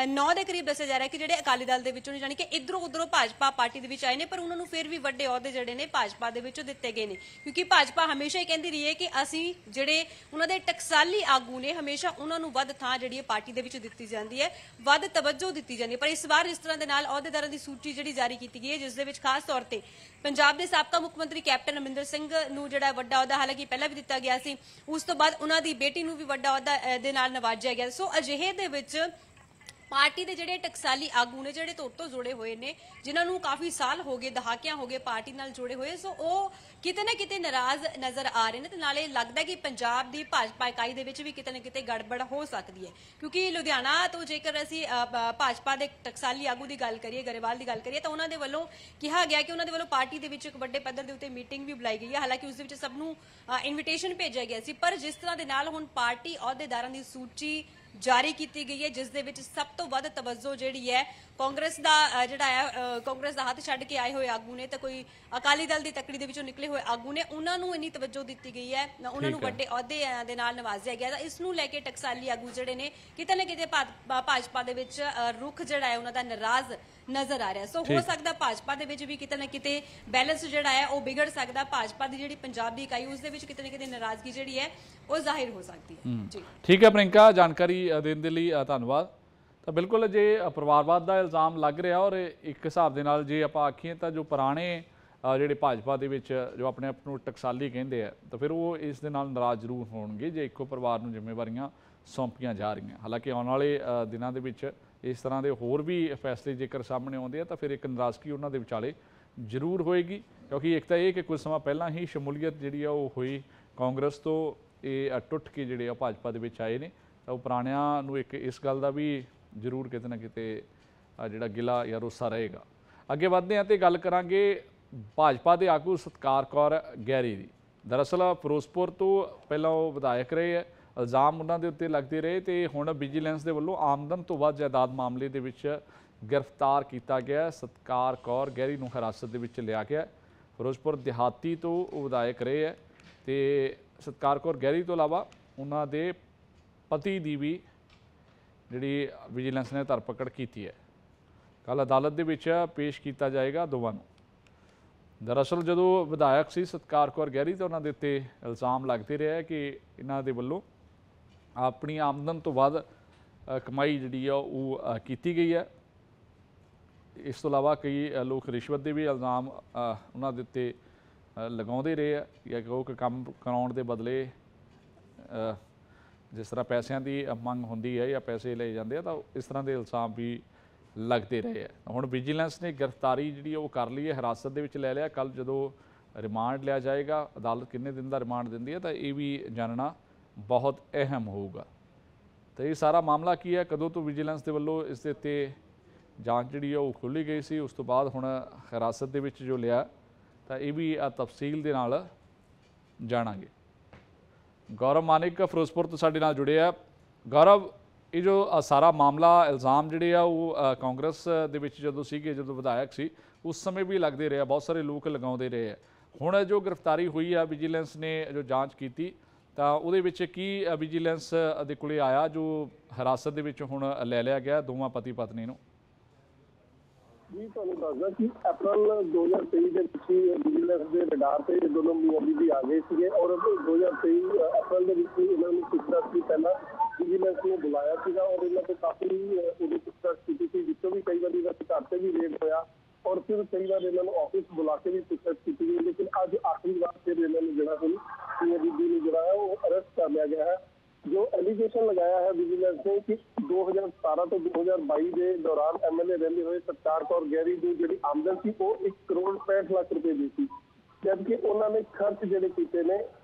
9 ਦੇ ਕਰੀਬ ਦੱਸਿਆ ਜਾ ਰਿਹਾ ਕਿ ਜਿਹੜੇ ਅਕਾਲੀ ਦਲ ਦੇ ਵਿੱਚੋਂ ਨੇ, ਜਾਨੀ ਕਿ ਇਧਰੋਂ ਉਧਰੋਂ ਭਾਜਪਾ ਪਾਰਟੀ ਦੇ ਵਿੱਚ ਆਏ ਨੇ। ਪਰ ਉਹਨਾਂ ਨੂੰ ਫਿਰ ਵੀ ਵੱਡੇ ਅਹੁਦੇ ਜਿਹੜੇ ਨੇ ਭਾਜਪਾ ਦੇ ਵਿੱਚੋਂ ਦਿੱਤੇ ਗਏ ਨੇ, ਕਿਉਂਕਿ ਭਾਜਪਾ ਹਮੇਸ਼ਾ ਹੀ ਕਹਿੰਦੀ ਰਹੀ ਹੈ ਕਿ ਅਸੀਂ ਜਿਹੜੇ ਉਹਨਾਂ ਦੇ ਟਕਸਾਲੀ ਆਗੂ ਨੇ ਹਮੇਸ਼ਾ ਉਹਨਾਂ ਨੂੰ ਵੱਧ ਥਾਂ ਜਿਹੜੀ ਹੈ ਪਾਰਟੀ ਦੇ ਵਿੱਚ ਦਿੱਤੀ ਜਾਂਦੀ ਹੈ, ਵੱਧ ਤਵੱਜੋ ਦਿੱਤੀ ਜਾਂਦੀ ਹੈ। ਪਰ ਇਸ ਵਾਰ ਇਸ ਤਰ੍ਹਾਂ ਦੇ ਨਾਲ ਅਹੁਦੇਦਾਰਾਂ ਦੀ ਸੂਚੀ ਜਿਹੜੀ ਜਾਰੀ ਕੀਤੀ ਗਈ ਹੈ, ਜਿਸ ਦੇ ਵਿੱਚ ਖਾਸ ਤੌਰ ਤੇ ਪੰਜਾਬ ਦੇ ਸਾਬਕਾ ਮੁੱਖ ਮੰਤਰੀ ਕੈਪਟਨ ਅਮਰਿੰਦਰ ਸਿੰਘ ਨੂੰ ਜਿਹੜਾ ਵੱਡਾ ਅਹੁਦਾ ਹਾਲਾਂਕਿ ਪਹਿਲਾਂ ਵੀ ਦਿੱਤਾ ਗਿਆ ਸੀ, ਉਸ ਤੋਂ ਬਾਅਦ ਉਹਨਾਂ ਦੀ ਬੇਟੀ ਨੂੰ ਵੀ ਵੱਡਾ ਅਹੁਦਾ ਦੇ ਨਾਲ ਨਵਾਜਿਆ ਗਿਆ। ਸੋ ਅਜਿਹੇ ਦੇ ਵਿੱਚ ਪਾਰਟੀ ਦੇ ਜਿਹੜੇ ਟਕਸਾਲੀ ਆਗੂ ਨੇ, ਜਿਹੜੇ ਧੁਰ ਤੋਂ ਜੁੜੇ ਹੋਏ ਨੇ, ਜਿਨ੍ਹਾਂ ਨੂੰ ਕਾਫੀ ਸਾਲ ਹੋ ਗਏ, ਦਹਾਕਿਆਂ ਹੋ ਗਏ ਪਾਰਟੀ ਨਾਲ ਜੁੜੇ ਹੋਏ, ਸੋ ਉਹ ਕਿਤੇ ਨਾ ਕਿਤੇ ਨਾਰਾਜ਼ ਨਜ਼ਰ ਆ ਰਹੇ ਨੇ। ਤੇ ਨਾਲੇ ਲੱਗਦਾ ਕਿ ਪੰਜਾਬ ਦੀ ਭਾਜਪਾ ਇਕਾਈ ਦੇ ਵਿੱਚ ਵੀ ਕਿਤੇ ਨਾ ਕਿਤੇ ਗੜਬੜ ਹੋ ਸਕਦੀ ਹੈ, ਕਿਉਂਕਿ ਲੁਧਿਆਣਾ ਤੋਂ ਜੇਕਰ ਅਸੀਂ ਭਾਜਪਾ ਦੇ ਟਕਸਾਲੀ ਆਗੂ ਦੀ ਗੱਲ ਕਰੀਏ, ਗਰੇਵਾਲ ਦੀ ਗੱਲ ਕਰੀਏ, ਤਾਂ ਉਹਨਾਂ ਦੇ ਵੱਲੋਂ ਕਿਹਾ ਗਿਆ ਕਿ ਉਹਨਾਂ ਦੇ ਵੱਲੋਂ ਪਾਰਟੀ ਦੇ ਵਿੱਚ ਇੱਕ ਵੱਡੇ ਪੱਧਰ ਦੇ ਉੱਤੇ ਮੀਟਿੰਗ ਵੀ ਬੁਲਾਈ ਗਈ ਹੈ। ਹਾਲਾਂਕਿ ਉਸ ਦੇ ਵਿੱਚ ਸਭ ਨੂੰ ਇਨਵੀਟੇਸ਼ਨ ਭੇਜਿਆ ਗਿਆ ਸੀ, ਪਰ ਜਿਸ ਤਰ੍ਹਾਂ ਦੇ ਨਾਲ ਹੁਣ ਪਾਰਟੀ ਅਹੁਦੇਦਾਰਾਂ ਦੀ ਸੂਚੀ ਜਾਰੀ ਕੀਤੀ ਗਈ ਹੈ, ਜਿਸ ਦੇ ਵਿੱਚ ਸਭ ਤੋਂ ਵੱਧ ਤਵੱਜੋ ਜਿਹੜੀ ਹੈ ਕਾਂਗਰਸ ਦਾ ਜਿਹੜਾ ਹੈ, ਕਾਂਗਰਸ ਦਾ ਹੱਥ ਛੱਡ ਕੇ ਆਏ ਹੋਏ ਆਗੂ ਨੇ ਤੇ ਕੋਈ ਅਕਾਲੀ ਦਲ ਦੀ ਤੱਕੜੀ ਦੇ ਵਿੱਚੋਂ ਨਿਕਲੇ ਹੋਏ ਆਗੂ ਨੇ, ਉਹਨਾਂ ਨੂੰ ਇੰਨੀ ਤਵੱਜੋ ਦਿੱਤੀ ਗਈ ਹੈ, ਉਹਨਾਂ ਨੂੰ ਵੱਡੇ ਅਹੁਦੇ ਦੇ ਨਾਲ ਨਵਾਜ਼ਿਆ ਗਿਆ। ਤਾਂ ਇਸ ਨੂੰ ਲੈ ਕੇ ਟਕਸਾਲੀ ਆਗੂ ਜਿਹੜੇ ਨੇ ਕਿਤੇ ਨਾ ਕਿਤੇ ਭਾਜਪਾ ਦੇ ਵਿੱਚ ਰੁਖ ਜਿਹੜਾ ਹੈ ਉਹਨਾਂ ਦਾ ਨਾਰਾਜ਼ ਨਜ਼ਰ ਆ ਰਿਹਾ। ਸੋ ਹੋ ਸਕਦਾ ਭਾਜਪਾ ਦੇ ਵਿੱਚ ਵੀ ਕਿਤੇ ਨਾ ਕਿਤੇ ਬੈਲੈਂਸ ਜਿਹੜਾ ਹੈ ਉਹ ਵਿਗੜ ਸਕਦਾ। ਭਾਜਪਾ ਦੀ ਜਿਹੜੀ ਪੰਜਾਬ ਦੀ ਇਕਾਈ, ਉਸ ਦੇ ਵਿੱਚ ਕਿਤੇ ਨਾ ਕਿਤੇ ਨਾਰਾਜ਼ਗੀ ਜਿਹੜੀ ਹੈ ਉਹ ਜ਼ਾਹਿਰ ਹੋ ਸਕਦੀ ਹੈ। ਜੀ ਠੀਕ ਹੈ ਪ੍ਰਿयंका, ਜਾਣਕਾਰੀ ਦੇਣ ਦੇ ਲਈ ਧੰਨਵਾਦ। ਤਾਂ ਬਿਲਕੁਲ ਜੇ ਪਰਿਵਾਰਵਾਦ ਦਾ ਇਲਜ਼ਾਮ ਲੱਗ ਰਿਹਾ, ਔਰ ਇੱਕ ਹਿਸਾਬ ਦੇ ਨਾਲ ਜੇ ਆਪਾਂ ਆਖੀਏ ਤਾਂ ਜੋ ਪੁਰਾਣੇ ਜਿਹੜੇ ਭਾਜਪਾ ਦੇ ਵਿੱਚ ਜੋ ਆਪਣੇ ਆਪ ਨੂੰ ਟਕਸਾਲੀ ਕਹਿੰਦੇ ਆ, ਤਾਂ ਫਿਰ ਉਹ ਇਸ ਦੇ ਨਾਲ ਨਾਰਾਜ਼ ਜ਼ਰੂਰ ਹੋਣਗੇ ਜੇ ਇੱਕੋ ਪਰਿਵਾਰ ਨੂੰ ਜ਼ਿੰਮੇਵਾਰੀਆਂ ਸੌਂਪੀਆਂ ਜਾ ਰਹੀਆਂ। ਹਾਲਾਂਕਿ ਆਉਣ ਵਾਲੇ ਦਿਨਾਂ ਦੇ ਵਿੱਚ ਇਸ ਤਰ੍ਹਾਂ ਦੇ ਹੋਰ ਵੀ ਫੈਸਲੇ ਜੇਕਰ ਸਾਹਮਣੇ ਆਉਂਦੇ ਆ ਤਾਂ ਫਿਰ ਇੱਕ ਨਾਰਾਜ਼ਗੀ ਉਹਨਾਂ ਦੇ ਵਿਚਾਲੇ ਜ਼ਰੂਰ ਹੋਏਗੀ, ਕਿਉਂਕਿ ਇੱਕ ਤਾਂ ਇਹ ਕਿ ਕੁਝ ਸਮਾਂ ਪਹਿਲਾਂ ਹੀ ਸ਼ਮੂਲੀਅਤ ਜਿਹੜੀ ਆ ਉਹ ਹੋਈ ਕਾਂਗਰਸ ਤੋਂ, ਇਹ ਟੁੱਟ ਕੇ ਜਿਹੜੇ ਆ ਭਾਜਪਾ ਦੇ ਵਿੱਚ ਆਏ ਨੇ, ਤਾਂ ਉਹ ਪੁਰਾਣਿਆਂ ਨੂੰ ਇੱਕ ਇਸ ਗੱਲ ਦਾ ਵੀ ਜ਼ਰੂਰ ਕਿਤੇ ਨਾ ਕਿਤੇ ਜਿਹੜਾ ਗਿਲਾ ਜਾਂ ਰੋਸਾ ਰਹੇਗਾ। ਅੱਗੇ ਵਧਦੇ ਹਾਂ ਤੇ ਗੱਲ ਕਰਾਂਗੇ ਭਾਜਪਾ ਦੇ ਆਗੂ ਸਤਕਾਰ ਕੌਰ ਗਹਿਰੀ ਦੀ। ਦਰਅਸਲ ਫਿਰੋਜ਼ਪੁਰ ਤੋਂ ਪਹਿਲਾਂ ਉਹ ਵਿਧਾਇਕ ਰਹੇ ਹੈ, ਇਲਜ਼ਾਮ ਉਹਨਾਂ ਦੇ ਉੱਤੇ ਲੱਗਦੇ ਰਹੇ ਤੇ ਹੁਣ ਵਿਜੀਲੈਂਸ ਦੇ ਵੱਲੋਂ ਆਮਦਨ ਤੋਂ ਵੱਧ ਜਾਇਦਾਦ ਮਾਮਲੇ ਦੇ ਵਿੱਚ ਗ੍ਰਿਫਤਾਰ ਕੀਤਾ ਗਿਆ। ਸਤਕਾਰ ਕੌਰ ਗਹਿਰੀ ਨੂੰ ਹਿਰਾਸਤ ਦੇ ਵਿੱਚ ਲਿਆ ਗਿਆ। ਫਿਰੋਜ਼ਪੁਰ ਦਿਹਾਤੀ ਤੋਂ ਉਹ ਵਿਧਾਇਕ ਰਹੇ ਹੈ ਤੇ ਸਤਕਾਰ ਕੌਰ ਗਹਿਰੀ ਤੋਂ ਇਲਾਵਾ ਉਹਨਾਂ ਦੇ ਪਤੀ ਦੀ ਵੀ ਜਿਹੜੀ ਵਿਜੀਲੈਂਸ ਨੇ ਧਰਪਕੜ ਕੀਤੀ ਹੈ। ਕੱਲ੍ਹ ਅਦਾਲਤ ਦੇ ਵਿੱਚ ਪੇਸ਼ ਕੀਤਾ ਜਾਏਗਾ ਦੋਵਾਂ ਨੂੰ। ਦਰਅਸਲ ਜਦੋਂ ਵਿਧਾਇਕ ਸੀ ਸਤਕਾਰ ਕੌਰ ਗਹਿਰੀ ਤਾਂ ਉਹਨਾਂ ਦੇ ਉੱਤੇ ਇਲਜ਼ਾਮ ਲੱਗਦੇ ਰਿਹਾ ਕਿ ਇਹਨਾਂ ਦੇ ਵੱਲੋਂ ਆਪਣੀ ਆਮਦਨ ਤੋਂ ਵੱਧ ਕਮਾਈ ਜਿਹੜੀ ਆ ਉਹ ਕੀਤੀ ਗਈ ਹੈ। ਇਸ ਤੋਂ ਇਲਾਵਾ ਕਈ ਲੋਕ ਰਿਸ਼ਵਤ ਦੇ ਵੀ ਇਲਜ਼ਾਮ ਉਹਨਾਂ ਦੇ ਉੱਤੇ ਲਗਾਉਂਦੇ ਰਹੇ ਆ ਜਾਂ ਉਹ ਕੰਮ ਕਰਾਉਣ ਦੇ ਬਦਲੇ ਜਿਸ ਤਰ੍ਹਾਂ ਪੈਸਿਆਂ ਦੀ ਮੰਗ ਹੁੰਦੀ ਹੈ ਜਾਂ ਪੈਸੇ ਲਏ ਜਾਂਦੇ ਆ, ਤਾਂ ਇਸ ਤਰ੍ਹਾਂ ਦੇ ਇਲਜ਼ਾਮ ਵੀ ਲੱਗਦੇ ਰਹੇ ਆ। ਹੁਣ ਵਿਜੀਲੈਂਸ ਨੇ ਗ੍ਰਿਫਤਾਰੀ ਜਿਹੜੀ ਉਹ ਕਰ ਲਈ ਹੈ, ਹਿਰਾਸਤ ਦੇ ਵਿੱਚ ਲੈ ਲਿਆ। ਕੱਲ੍ਹ ਜਦੋਂ ਰਿਮਾਂਡ ਲਿਆ ਜਾਏਗਾ, ਅਦਾਲਤ ਕਿੰਨੇ ਦਿਨ ਦਾ ਰਿਮਾਂਡ ਦਿੰਦੀ ਹੈ ਤਾਂ ਇਹ ਵੀ ਜਾਣਨਾ ਬਹੁਤ ਅਹਿਮ ਹੋਊਗਾ। ਤਾਂ ਇਹ ਸਾਰਾ ਮਾਮਲਾ ਕੀ ਹੈ, ਕਦੋਂ ਤੋਂ ਵਿਜੀਲੈਂਸ ਦੇ ਵੱਲੋਂ ਇਸ ਦੇ ਉੱਤੇ ਜਾਂਚ ਜਿਹੜੀ ਉਹ ਖੋਲ੍ਹੀ ਗਈ ਸੀ, ਉਸ ਤੋਂ ਬਾਅਦ ਹੁਣ ਹਿਰਾਸਤ ਦੇ ਵਿੱਚ ਜੋ ਲਿਆ, ਤਾਂ ਇਹ ਵੀ ਤਫਸੀਲ ਦੇ ਨਾਲ ਜਾਣਾਂਗੇ। ਗੌਰਵ ਮਾਨਿਕ ਫਿਰੋਜ਼ਪੁਰ ਤੋਂ ਸਾਡੇ ਨਾਲ ਜੁੜੇ ਆ। ਗੌਰਵ, ਇਹ ਜੋ ਸਾਰਾ ਮਾਮਲਾ ਇਲਜ਼ਾਮ ਜਿਹੜੇ ਆ ਉਹ ਕਾਂਗਰਸ ਦੇ ਵਿੱਚ ਜਦੋਂ ਸੀਗੇ, ਜਦੋਂ ਵਿਧਾਇਕ ਸੀ ਉਸ ਸਮੇਂ ਵੀ ਲੱਗਦੇ ਰਹੇ, ਬਹੁਤ ਸਾਰੇ ਲੋਕ ਲਗਾਉਂਦੇ ਰਹੇ ਆ। ਹੁਣ ਜੋ ਗ੍ਰਿਫਤਾਰੀ ਹੋਈ ਆ, ਵਿਜੀਲੈਂਸ ਨੇ ਜੋ ਜਾਂਚ ਕੀਤੀ, ਤਾਂ ਉਹਦੇ ਵਿੱਚ ਕੀ ਵਿਜੀਲੈਂਸ ਦੇ ਕੋਲੇ ਆਇਆ ਜੋ ਹਿਰਾਸਤ ਦੇ ਵਿੱਚ ਹੁਣ ਲੈ ਲਿਆ ਗਿਆ ਦੋਵਾਂ ਪਤੀ ਪਤਨੀ ਨੂੰ? ਜੀ ਤੁਹਾਨੂੰ ਦੱਸਦਾ ਕਿ ਅਪ੍ਰੈਲ 2023 ਦੇ ਵਿੱਚ ਵਿਜੀਲੈਂਸ ਦੇ ਰਡਾਰ ਤੇ ਦੋਨੋਂ ਮੀਆਂ ਬੀਬੀ ਆ ਗਏ ਸੀਗੇ ਔਰ 2023 ਅਪ੍ਰੈਲ ਦੇ ਵਿੱਚ ਇਹਨਾਂ ਨੂੰ ਪੁੱਛਤਾਛ ਦੀ ਪਹਿਲਾਂ ਵਿਜੀਲੈਂਸ ਨੇ ਬੁਲਾਇਆ ਸੀਗਾ ਔਰ ਇਹਨਾਂ ਤੋਂ ਕਾਫੀ ਉਹਦੀ ਪੁੱਛਤਾਛ ਕੀਤੀ ਸੀ, ਜਿੱਥੋਂ ਵੀ ਕਈ ਵਾਰੀ ਘਰ ਤੇ ਵੀ ਰੇਡ ਹੋਇਆ ਔਰ ਫਿਰ ਕਈ ਵਾਰ ਇਹਨਾਂ ਨੂੰ ਆਫਿਸ ਬੁਲਾ ਕੇ ਵੀ ਪੁੱਛਤਾਛ ਕੀਤੀ ਗਈ। ਲੇਕਿਨ ਅੱਜ ਆਖਰੀ ਵਾਰ ਫਿਰ ਇਹਨਾਂ ਨੂੰ ਜਿਹੜਾ ਹੁਣ ਮੀਆਂ ਬੀਬੀ ਨੂੰ ਜਿਹੜਾ ਹੈ ਉਹ ਅਰੈਸਟ ਕਰ ਲਿਆ ਗਿਆ ਹੈ। ਜੋ ਐਲੀਗੇਸ਼ਨ ਲਗਾਇਆ ਹੈ ਵਿਜੀਲੈਂਸ ਨੇ ਕਿ 2017 ਤੋਂ 2022 ਦੇ ਦੌਰਾਨ ਐਮਐਲਏ ਰਹਿੰਦੇ ਹੋਏ ਸਤਿਕਾਰ ਕੌਰ ਗਹਿਰੀ ਦੀ ਜਿਹੜੀ ਆਮਦਨ ਸੀ ਉਹ 1 ਕਰੋੜ 65 ਲੱਖ ਰੁਪਏ ਦੀ ਸੀ, ਜਦਕਿ ਉਹਨਾਂ ਨੇ ਖਰਚ ਜਿਹੜੇ ਕੀਤੇ ਨੇ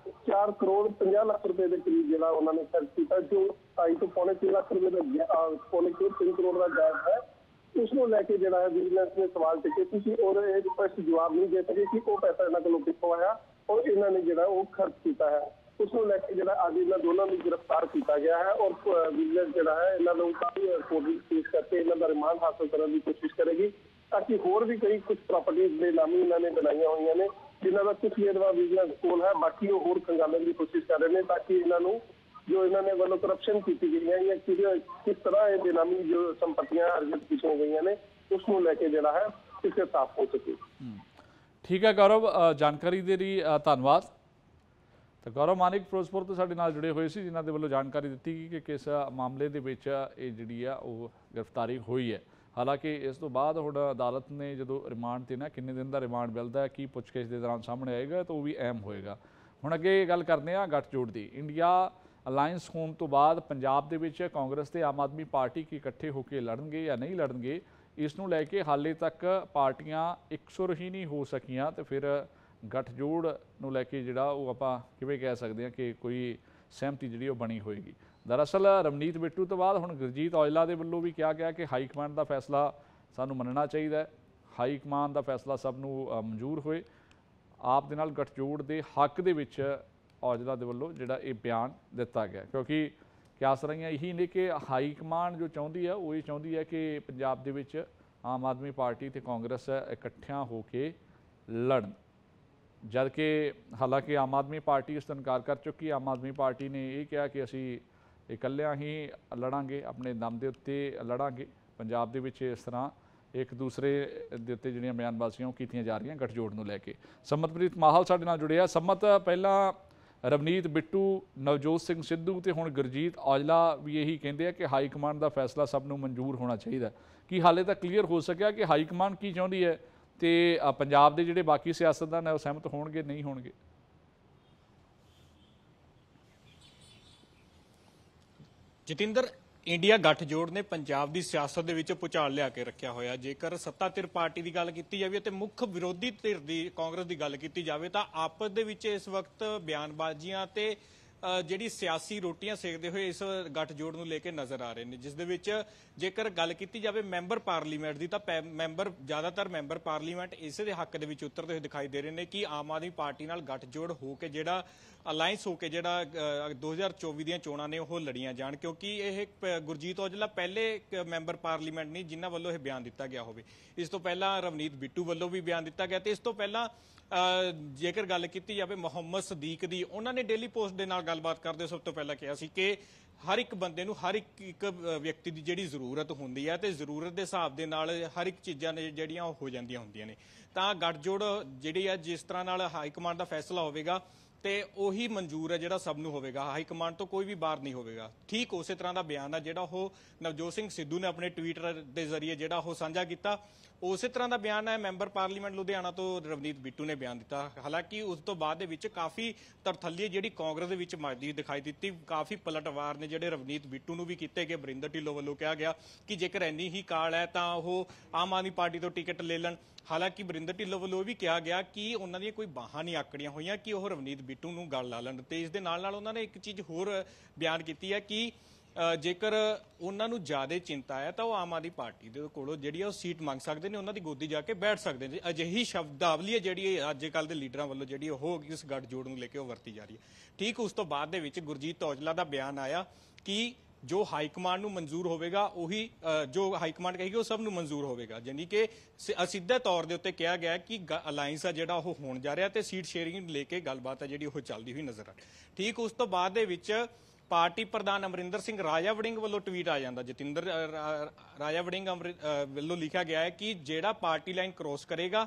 4 ਕਰੋੜ 50 ਲੱਖ ਰੁਪਏ ਦੇ ਕਰੀਬ ਜਿਹੜਾ ਉਹਨਾਂ ਨੇ ਖਰਚ ਕੀਤਾ, ਜੋ 2.5 ਤੋਂ ਪੌਣੇ 3 ਲੱਖ ਰੁਪਏ ਦਾ ਪੌਣੇ 3 ਕਰੋੜ ਦਾ ਗੈਪ ਹੈ। ਉਸ ਨੂੰ ਲੈ ਕੇ ਜਿਹੜਾ ਹੈ ਵਿਜੀਲੈਂਸ ਨੇ ਸਵਾਲ ਚੁੱਕੇ ਸੀ ਔਰ ਇਹ ਸਪਸ਼ਟ ਜਵਾਬ ਨਹੀਂ ਦੇ ਸਕੇ ਕਿ ਉਹ ਪੈਸਾ ਇਹਨਾਂ ਕੋਲੋਂ ਕਿੱਥੋਂ ਆਇਆ ਔਰ ਇਹਨਾਂ ਨੇ ਜਿਹੜਾ ਉਹ ਖਰਚ ਕੀਤਾ ਹੈ। ਉਸ ਨੂੰ ਲੈ ਕੇ ਜਿਹੜਾ ਅੱਜ ਇਹਨਾਂ ਦੋਨਾਂ ਨੂੰ ਗ੍ਰਿਫਤਾਰ ਕੀਤਾ ਗਿਆ ਹੈ ਔਰ ਵਿਜੀਲੈਂਸ ਜਿਹੜਾ ਹੈ ਇਹਨਾਂ ਨੂੰ ਕਾਫੀ ਕੋਰਟ ਵਿੱਚ ਪੇਸ਼ ਕਰਕੇ ਇਹਨਾਂ ਦਾ ਰਿਮਾਂਡ ਹਾਸਲ ਕਰਨ ਦੀ ਕੋਸ਼ਿਸ਼ ਕਰੇਗੀ, ਤਾਂ ਕਿ ਹੋਰ ਵੀ ਕਈ ਕੁਝ ਪ੍ਰਾਪਰਟੀਜ਼ ਦੇ ਨਾਮੀ ਇਹਨਾਂ ਨੇ ਬਣਾਈਆਂ ਹੋਈਆਂ ਨੇ ਜਿਨ੍ਹਾਂ ਦਾ ਕੁਝ ਵੇਰਵਾ ਵਿਜੀਲੈਂਸ ਕੋਲ ਹੈ, ਬਾਕੀ ਉਹ ਹੋਰ ਖੰਗਾਲਣ ਦੀ ਕੋਸ਼ਿਸ਼ ਕਰ ਰਹੇ ਨੇ ਤਾਂ ਕਿ ਇਹਨਾਂ ਨੂੰ ਜੋ ਇਹਨਾਂ ਨੇ ਵੱਲੋਂ ਕਰਪਸ਼ਨ ਕੀਤੀ ਗਈ ਹੈ ਜਾਂ ਕਿਸ ਤਰ੍ਹਾਂ ਇਹ ਬੇਨਾਮੀ ਜੋ ਸੰਪत्तियां ਅਰਜਿਤ ਕੀਤੀਆਂ ਗਈਆਂ ਨੇ ਉਸ ਨੂੰ ਲੈ ਕੇ ਜਿਹੜਾ ਹੈ ਕਿਸੇ ਸਾਫ਼ ਹੋ ਸਕੇ। ਠੀਕ ਹੈ ਗੌਰਵ, ਜਾਣਕਾਰੀ ਦੇ ਲਈ ਧੰਨਵਾਦ। ਤਾਂ ਗੌਰਵ ਮਾਨਿਕ ਫਿਰੋਜ਼ਪੁਰ ਤੋਂ ਸਾਡੇ ਨਾਲ ਜੁੜੇ ਹੋਏ ਸੀ, ਜਿਨ੍ਹਾਂ ਦੇ ਵੱਲੋਂ ਜਾਣਕਾਰੀ ਦਿੱਤੀ ਗਈ ਕਿ ਕਿਸ ਮਾਮਲੇ ਦੇ ਵਿੱਚ ਇਹ ਜਿਹੜੀ ਆ ਉਹ ਗ੍ਰਿਫਤਾਰੀ ਹੋਈ ਹੈ। ਹਾਲਾਂਕਿ ਇਸ ਤੋਂ ਬਾਅਦ ਹੁਣ ਅਦਾਲਤ ਨੇ ਜਦੋਂ ਰਿਮਾਂਡ 'ਤੇ ਨਾ ਕਿੰਨੇ ਦਿਨ ਦਾ ਰਿਮਾਂਡ ਮਿਲਦਾ, ਕੀ ਪੁੱਛਗਿੱਛ ਦੇ ਦੌਰਾਨ ਸਾਹਮਣੇ ਆਏਗਾ ਤਾਂ ਉਹ ਵੀ ਅਹਿਮ ਹੋਏਗਾ। ਹੁਣ ਅੱਗੇ ਗੱਲ ਕਰਦੇ ਹਾਂ ਗੱਠਜੋੜ ਦੀ। ਇੰਡੀਆ ਅਲਾਇੰਸ ਹੋਣ ਤੋਂ ਬਾਅਦ ਪੰਜਾਬ ਦੇ ਵਿੱਚ ਕਾਂਗਰਸ ਤੇ ਆਮ ਆਦਮੀ ਪਾਰਟੀ ਕੀ ਇਕੱਠੇ ਹੋ ਕੇ ਲੜਨਗੇ ਜਾਂ ਨਹੀਂ ਲੜਨਗੇ, ਇਸ ਨੂੰ ਲੈ ਕੇ ਹਾਲੇ ਤੱਕ ਪਾਰਟੀਆਂ ਇਕਸੁਰ ਹੀ ਨਹੀਂ ਹੋ ਸਕੀਆਂ। ਤੇ ਫਿਰ ਗੱਠਜੋੜ ਨੂੰ ਲੈ ਕੇ ਜਿਹੜਾ ਉਹ ਆਪਾਂ ਕਿਵੇਂ ਕਹਿ ਸਕਦੇ ਹਾਂ ਕਿ ਕੋਈ ਸਹਿਮਤੀ ਜਿਹੜੀ ਉਹ ਬਣੀ ਹੋਏਗੀ। ਦਰਅਸਲ ਰਵਨੀਤ ਬਿੱਟੂ ਤੋਂ ਬਾਅਦ ਹੁਣ ਗੁਰਜੀਤ ਔਜਲਾ ਦੇ ਵੱਲੋਂ ਵੀ ਕਿਹਾ ਗਿਆ ਕਿ ਹਾਈ ਕਮਾਂਡ ਦਾ ਫੈਸਲਾ ਸਾਨੂੰ ਮੰਨਣਾ ਚਾਹੀਦਾ ਹੈ, ਹਾਈ ਕਮਾਂਡ ਦਾ ਫੈਸਲਾ ਸਭ ਨੂੰ ਮਨਜ਼ੂਰ ਹੋਏ। ਆਪ ਦੇ ਨਾਲ ਗੱਠਜੋੜ ਦੇ ਹੱਕ ਦੇ ਵਿੱਚ ਔਜਲਾ ਦੇ ਵੱਲੋਂ ਜਿਹੜਾ ਇਹ ਬਿਆਨ ਦਿੱਤਾ ਗਿਆ, ਕਿਉਂਕਿ ਕਿਆਸ ਰਹੀਆਂ ਇਹੀ ਨੇ ਕਿ ਹਾਈ ਕਮਾਂਡ ਜੋ ਚਾਹੁੰਦੀ ਹੈ ਉਹ ਇਹ ਚਾਹੁੰਦੀ ਹੈ ਕਿ ਪੰਜਾਬ ਦੇ ਵਿੱਚ ਆਮ ਆਦਮੀ ਪਾਰਟੀ ਤੇ ਕਾਂਗਰਸ ਇਕੱਠਿਆਂ ਹੋ ਕੇ ਲੜਨ, ਜਦ ਕਿ ਹਾਲਾਂਕਿ ਆਮ ਆਦਮੀ ਪਾਰਟੀ ਇਸ ਤੋਂ ਇਨਕਾਰ ਕਰ ਚੁੱਕੀ। ਆਮ ਆਦਮੀ ਪਾਰਟੀ ਨੇ ਇਹ ਕਿਹਾ ਕਿ ਅਸੀਂ ਇਕੱਲਿਆਂ ਹੀ ਲੜਾਂਗੇ, ਆਪਣੇ ਦਮ ਦੇ ਉੱਤੇ ਲੜਾਂਗੇ। ਪੰਜਾਬ ਦੇ ਵਿੱਚ ਇਸ ਤਰ੍ਹਾਂ ਇੱਕ ਦੂਸਰੇ ਦੇ ਉੱਤੇ ਜਿਹੜੀਆਂ ਬਿਆਨਬਾਜ਼ੀਆਂ ਉਹ ਕੀਤੀਆਂ ਜਾ ਰਹੀਆਂ ਗੱਠਜੋੜ ਨੂੰ ਲੈ ਕੇ। ਸੰਮਤਪ੍ਰੀਤ ਮਾਹਲ ਸਾਡੇ ਨਾਲ ਜੁੜਿਆ। ਸੰਮਤ, ਪਹਿਲਾਂ ਰਵਨੀਤ ਬਿੱਟੂ, ਨਵਜੋਤ ਸਿੰਘ ਸਿੱਧੂ ਤੇ ਹੁਣ ਗੁਰਜੀਤ ਔਜਲਾ ਵੀ ਇਹੀ ਕਹਿੰਦੇ ਆ ਕਿ ਹਾਈ ਕਮਾਂਡ ਦਾ ਫੈਸਲਾ ਸਭ ਨੂੰ ਮਨਜ਼ੂਰ ਹੋਣਾ ਚਾਹੀਦਾ। ਕੀ ਹਾਲੇ ਤੱਕ ਕਲੀਅਰ ਹੋ ਸਕਿਆ ਕਿ ਹਾਈ ਕਮਾਂਡ ਕੀ ਚਾਹੁੰਦੀ ਹੈ ਤੇ ਪੰਜਾਬ ਦੇ ਜਿਹੜੇ ਬਾਕੀ ਸਿਆਸਤਦਾਨ ਹੈ ਉਹ ਸਹਿਮਤ ਹੋਣਗੇ ਨਹੀਂ ਹੋਣਗੇ? ਜਤਿੰਦਰ, ਇੰਡੀਆ ਗੱਠਜੋੜ ਨੇ ਪੰਜਾਬ ਦੀ ਸਿਆਸਤ ਦੇ ਵਿੱਚ ਭੁਚਾਲ ਲਿਆ ਕੇ ਰੱਖਿਆ ਹੋਇਆ। ਜੇਕਰ ਸੱਤਾ ਧਿਰ ਪਾਰਟੀ ਦੀ ਗੱਲ ਕੀਤੀ ਜਾਵੇ ਤੇ ਮੁੱਖ ਵਿਰੋਧੀ ਧਿਰ ਦੀ ਕਾਂਗਰਸ ਦੀ ਗੱਲ ਕੀਤੀ ਜਾਵੇ ਤਾਂ ਆਪਸ ਦੇ ਵਿੱਚ ਇਸ ਵਕਤ ਬਿਆਨਬਾਜ਼ੀਆਂ ਤੇ ਜਿਹੜੀ ਸਿਆਸੀ ਰੋਟੀਆਂ ਸੇਕਦੇ ਹੋਏ ਇਸ ਗੱਠਜੋੜ ਨੂੰ ਲੈ ਕੇ ਨਜ਼ਰ ਆ ਰਹੇ ਨੇ, ਜਿਸ ਦੇ ਵਿੱਚ ਜੇਕਰ ਗੱਲ ਕੀਤੀ ਜਾਵੇ ਮੈਂਬਰ ਪਾਰਲੀਮੈਂਟ ਦੀ ਤਾਂ ਜ਼ਿਆਦਾਤਰ ਮੈਂਬਰ ਪਾਰਲੀਮੈਂਟ ਇਸੇ ਦੇ ਹੱਕ ਦੇ ਵਿੱਚ ਉਤਰਦੇ ਹੋਏ ਦਿਖਾਈ ਦੇ ਰਹੇ ਨੇ ਕਿ ਆਮ ਆਦਮੀ ਪਾਰਟੀ ਨਾਲ ਗੱਠਜੋੜ ਹੋ ਕੇ ਜਿਹੜਾ ਅਲਾਇੰਸ ਹੋ ਕੇ ਜਿਹੜਾ 2024 ਦੀਆਂ ਚੋਣਾਂ ਨੇ ਉਹ ਲੜੀਆਂ ਜਾਣ, ਕਿਉਂਕਿ ਇਹ ਗੁਰਜੀਤ ਔਜਲਾ ਪਹਿਲੇ ਮੈਂਬਰ ਪਾਰਲੀਮੈਂਟ ਨਹੀਂ ਜਿਨ੍ਹਾਂ ਵੱਲੋਂ ਇਹ ਬਿਆਨ ਦਿੱਤਾ ਗਿਆ ਹੋਵੇ। ਇਸ ਤੋਂ ਪਹਿਲਾਂ ਰਵਨੀਤ ਬਿੱਟੂ ਵੱਲੋਂ ਵੀ ਬਿਆਨ ਦਿੱਤਾ ਗਿਆ ਤੇ ਇਸ ਤੋਂ ਪਹਿਲਾਂ ਜੇਕਰ ਗੱਲ ਕੀਤੀ ਜਾਵੇ ਮੁਹੰਮਦ ਸਦੀਕ ਦੀ, ਉਹਨਾਂ ਨੇ ਡੇਲੀ ਪੋਸਟ ਦੇ ਨਾਲ ਗੱਲਬਾਤ ਕਰਦੇ ਸਭ ਤੋਂ ਪਹਿਲਾਂ ਕਿਹਾ ਸੀ ਕਿ ਹਰ ਇੱਕ ਬੰਦੇ ਨੂੰ ਹਰ ਇੱਕ ਵਿਅਕਤੀ ਦੀ ਜਿਹੜੀ ਜ਼ਰੂਰਤ ਹੁੰਦੀ ਹੈ ਤੇ ਜ਼ਰੂਰਤ ਦੇ ਹਿਸਾਬ ਦੇ ਨਾਲ ਹਰ ਇੱਕ ਚੀਜ਼ਾਂ ਨੇ ਜਿਹੜੀਆਂ ਉਹ ਹੋ ਜਾਂਦੀਆਂ ਹੁੰਦੀਆਂ ਨੇ। ਤਾਂ ਗੱਠਜੋੜ ਜਿਹੜੀ ਆ ਜਿਸ ਤਰ੍ਹਾਂ ਨਾਲ ਹਾਈ ਕਮਾਂਡ ਦਾ ਫੈਸਲਾ ਹੋਵੇਗਾ ਤੇ ਉਹੀ ਮਨਜ਼ੂਰ ਹੈ ਜਿਹੜਾ ਸਭ ਨੂੰ ਹੋਵੇਗਾ, ਹਾਈ ਕਮਾਂਡ ਤੋਂ ਕੋਈ ਵੀ ਬਾਹਰ ਨਹੀਂ ਹੋਵੇਗਾ। ਠੀਕ ਉਸੇ ਤਰ੍ਹਾਂ ਦਾ ਬਿਆਨ ਆ ਜਿਹੜਾ ਉਹ ਨਵਜੋਤ ਸਿੰਘ ਸਿੱਧੂ ਨੇ ਆਪਣੇ ਟਵਿੱਟਰ ਦੇ ਜ਼ਰੀਏ ਜਿਹੜਾ ਉਹ ਸਾਂਝਾ ਕੀਤਾ। ਉਸੇ ਤਰ੍ਹਾਂ ਦਾ ਬਿਆਨ ਹੈ ਮੈਂਬਰ ਪਾਰਲੀਮੈਂਟ ਲੁਧਿਆਣਾ ਤੋਂ ਰਵਨੀਤ ਬਿੱਟੂ ਨੇ ਬਿਆਨ ਦਿੱਤਾ। ਹਾਲਾਂਕਿ ਉਸ ਤੋਂ ਬਾਅਦ ਦੇ ਵਿੱਚ ਕਾਫੀ ਤਰਥੱਲੀ ਜਿਹੜੀ ਕਾਂਗਰਸ ਦੇ ਵਿੱਚ ਮੌਜੂਦ ਦਿਖਾਈ ਦਿੱਤੀ, ਕਾਫੀ ਪਲਟਵਾਰ ਨੇ ਜਿਹੜੇ ਰਵਨੀਤ ਬਿੱਟੂ ਨੂੰ ਵੀ ਕੀਤੇ ਗਏ। ਬਰਿੰਦਰ ਢਿੱਲੋਂ ਵੱਲੋਂ ਕਿਹਾ ਗਿਆ ਕਿ ਜੇਕਰ ਇੰਨੀ ਹੀ ਕਾਲ ਹੈ ਤਾਂ ਉਹ ਆਮ ਆਦਮੀ ਪਾਰਟੀ ਤੋਂ ਟਿਕਟ ਲੈ ਲੈਣ। ਹਾਲਾਂਕਿ ਬਰਿੰਦਰ ਢਿੱਲੋਂ ਵੱਲੋਂ ਵੀ ਕਿਹਾ ਗਿਆ ਕਿ ਉਹਨਾਂ ਦੀਆਂ ਕੋਈ ਬਾਹਾਂ ਨਹੀਂ ਆਕੜੀਆਂ ਹੋਈਆਂ ਕਿ ਉਹ ਰਵਨੀਤ ਬਿੱਟੂ ਨੂੰ ਗੱਲ ਲਾ ਲੈਣ। ਤੇ ਇਸ ਦੇ ਨਾਲ ਨਾਲ ਉਹਨਾਂ ਨੇ ਇੱਕ ਚੀਜ਼ ਹੋਰ ਬਿਆਨ ਕੀਤੀ ਹੈ ਕਿ ਜੇਕਰ ਉਹਨਾਂ ਨੂੰ ਜ਼ਿਆਦਾ ਚਿੰਤਾ ਹੈ ਤਾਂ ਉਹ ਆਮ ਆਦਮੀ ਪਾਰਟੀ ਦੇ ਕੋਲੋਂ ਜਿਹੜੀ ਉਹ ਸੀਟ ਮੰਗ ਸਕਦੇ ਨੇ, ਉਹਨਾਂ ਦੀ ਗੋਦੀ ਜਾ ਕੇ ਬੈਠ ਸਕਦੇ ਨੇ। ਅਜਿਹੀ ਸ਼ਬਦਾਵਲੀ ਹੈ ਜਿਹੜੀ ਅੱਜ ਕੱਲ੍ਹ ਦੇ ਲੀਡਰਾਂ ਵੱਲੋਂ ਜਿਹੜੀ ਉਹ ਇਸ ਗੱਠਜੋੜ ਨੂੰ ਲੈ ਕੇ ਉਹ ਵਰਤੀ ਜਾ ਰਹੀ ਹੈ। ਠੀਕ ਉਸ ਤੋਂ ਬਾਅਦ ਦੇ ਵਿੱਚ ਗੁਰਜੀਤ ਔਜਲਾ ਦਾ ਬਿਆਨ ਆਇਆ ਕਿ ਜੋ ਹਾਈ ਕਮਾਂਡ ਨੂੰ ਮਨਜ਼ੂਰ ਹੋਵੇਗਾ ਉਹੀ ਜੋ ਹਾਈ ਕਮਾਂਡ ਕਹੇਗੀ ਉਹ ਸਭ ਨੂੰ ਮਨਜ਼ੂਰ ਹੋਵੇਗਾ। ਯਾਨੀ ਕਿ ਸਿੱਧੇ ਤੌਰ ਦੇ ਉੱਤੇ ਕਿਹਾ ਗਿਆ ਕਿ ਅਲਾਈਅੰਸ ਆ ਜਿਹੜਾ ਉਹ ਹੋਣ ਜਾ ਰਿਹਾ ਤੇ ਸੀਟ ਸ਼ੇਅਰਿੰਗ ਨੂੰ ਲੈ ਕੇ ਗੱਲਬਾਤ ਆ ਜਿਹੜੀ ਉਹ ਚੱਲਦੀ ਹੋਈ ਨਜ਼ਰ ਆ। ਠੀਕ ਉਸ ਤੋਂ ਬਾਅਦ ਦੇ ਵਿੱਚ ਪਾਰਟੀ ਪ੍ਰਧਾਨ ਅਮਰਿੰਦਰ ਸਿੰਘ ਰਾਜਾ ਵੜਿੰਗ ਵੱਲੋਂ ਟਵੀਟ ਆ ਜਾਂਦਾ। ਜਤਿੰਦਰ ਰਾਜਾ ਵੜਿੰਗ ਵੱਲੋਂ ਲਿਖਿਆ ਗਿਆ ਹੈ ਕਿ ਜਿਹੜਾ ਪਾਰਟੀ ਲਾਈਨ ਕ੍ਰੋਸ ਕਰੇਗਾ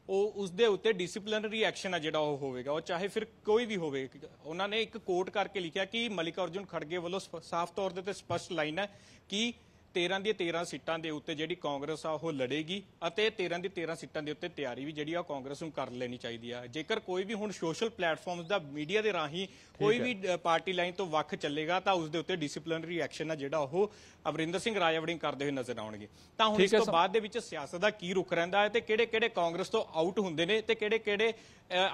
ਉਹ ਉਸਦੇ ਉੱਤੇ ਡਿਸਪਲਿਨਰੀ ਐਕਸ਼ਨ ਆ ਜਿਹੜਾ ਉਹ ਹੋਵੇਗਾ, ਉਹ ਚਾਹੇ ਫਿਰ ਕੋਈ ਵੀ ਹੋਵੇ। ਉਹਨਾਂ ਨੇ ਇੱਕ ਕੋਟ ਕਰਕੇ ਲਿਖਿਆ ਕਿ ਮਲਿਕਾਰਜੁਨ ਖੜਗੇ ਵੱਲੋਂ ਸਾਫ਼ ਤੌਰ ਦੇ ਤੇ ਸਪਸ਼ਟ ਲਾਈਨ ਹੈ ਕਿ 13 ਦੀਆਂ 13 ਸੀਟਾਂ ਦੇ ਉੱਤੇ ਜਿਹੜੀ ਕਾਂਗਰਸ ਆ ਉਹ ਲੜੇਗੀ ਅਤੇ 13 ਦੀ 13 ਸੀਟਾਂ ਦੇ ਉੱਤੇ ਤਿਆਰੀ ਵੀ ਜਿਹੜੀ ਆ ਕਾਂਗਰਸ ਨੂੰ ਕਰ ਲੈਣੀ ਚਾਹੀਦੀ ਆ। ਜੇਕਰ ਕੋਈ ਵੀ ਹੁਣ ਸੋਸ਼ਲ ਪਲੇਟਫਾਰਮਸ ਦਾ ਮੀਡੀਆ ਦੇ ਰਾਹੀਂ ਕੋਈ ਵੀ ਪਾਰਟੀ ਲਾਈਨ ਤੋਂ ਵੱਖ ਚੱਲੇਗਾ ਤਾਂ ਉਸ ਦੇ ਉੱਤੇ ਡਿਸਪਲਿਨਰੀ ਐਕਸ਼ਨ ਆ ਜਿਹੜਾ ਉਹ ਅਮਰਿੰਦਰ ਸਿੰਘ ਰਾਜਾ ਵੜਿੰਗ ਕਰਦੇ ਹੋਏ ਨਜ਼ਰ ਆਉਣਗੇ। ਤਾਂ ਹੁਣ ਇਸ ਤੋਂ ਬਾਅਦ ਦੇ ਵਿੱਚ ਸਿਆਸਤ ਦਾ ਕੀ ਰੁਖ ਰਹਿੰਦਾ ਹੈ ਤੇ ਕਿਹੜੇ ਕਿਹੜੇ ਕਾਂਗਰਸ ਤੋਂ ਆਊਟ ਹੁੰਦੇ ਨੇ ਤੇ ਕਿਹੜੇ ਕਿਹੜੇ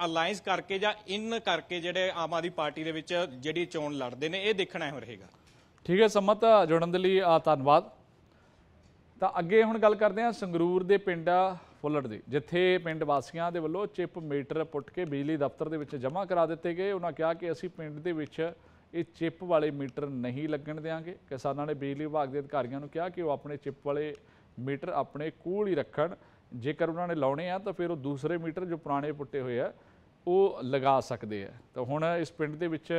ਅਲਾਈਅੰਸ ਕਰਕੇ ਜਾਂ ਇਨ ਕਰਕੇ ਜਿਹੜੇ ਆਮ ਆਦਮੀ ਪਾਰਟੀ ਦੇ ਵਿੱਚ ਜਿਹੜੀ ਚੋਣ ਲੜਦੇ ਨੇ, ਇਹ ਦੇਖਣਾ ਹੋ ਰਹੇਗਾ। ਠੀਕ ਹੈ ਸੰਮਤ, ਜੁੜਨ ਦੇ ਲਈ ਧੰਨਵਾਦ। ਤਾਂ ਅੱਗੇ ਹੁਣ ਗੱਲ ਕਰਦੇ ਹਾਂ ਸੰਗਰੂਰ ਦੇ ਪਿੰਡ ਫੁੱਲੜ ਦੀ, ਜਿੱਥੇ ਪਿੰਡ ਵਾਸੀਆਂ ਦੇ ਵੱਲੋਂ ਚਿੱਪ ਮੀਟਰ ਪੁੱਟ ਕੇ ਬਿਜਲੀ ਦਫ਼ਤਰ ਦੇ ਵਿੱਚ ਜਮ੍ਹਾਂ ਕਰਾ ਦਿੱਤੇ ਗਏ। ਉਹਨਾਂ ਕਿਹਾ ਕਿ ਅਸੀਂ ਪਿੰਡ ਦੇ ਵਿੱਚ ਇਹ ਚਿੱਪ ਵਾਲੇ ਮੀਟਰ ਨਹੀਂ ਲੱਗਣ ਦੇਵਾਂਗੇ। ਕਿਸਾਨਾਂ ਨੇ ਬਿਜਲੀ ਵਿਭਾਗ ਦੇ ਅਧਿਕਾਰੀਆਂ ਨੂੰ ਕਿਹਾ ਕਿ ਉਹ ਆਪਣੇ ਚਿੱਪ ਵਾਲੇ ਮੀਟਰ ਆਪਣੇ ਕੋਲ ਹੀ ਰੱਖਣ, ਜੇਕਰ ਉਹਨਾਂ ਨੇ ਲਾਉਣੇ ਆ ਤਾਂ ਫਿਰ ਉਹ ਦੂਸਰੇ ਮੀਟਰ ਜੋ ਪੁਰਾਣੇ ਪੁੱਟੇ ਹੋਏ ਆ ਉਹ ਲਗਾ ਸਕਦੇ ਆ। ਤਾਂ ਹੁਣ ਇਸ ਪਿੰਡ ਦੇ ਵਿੱਚ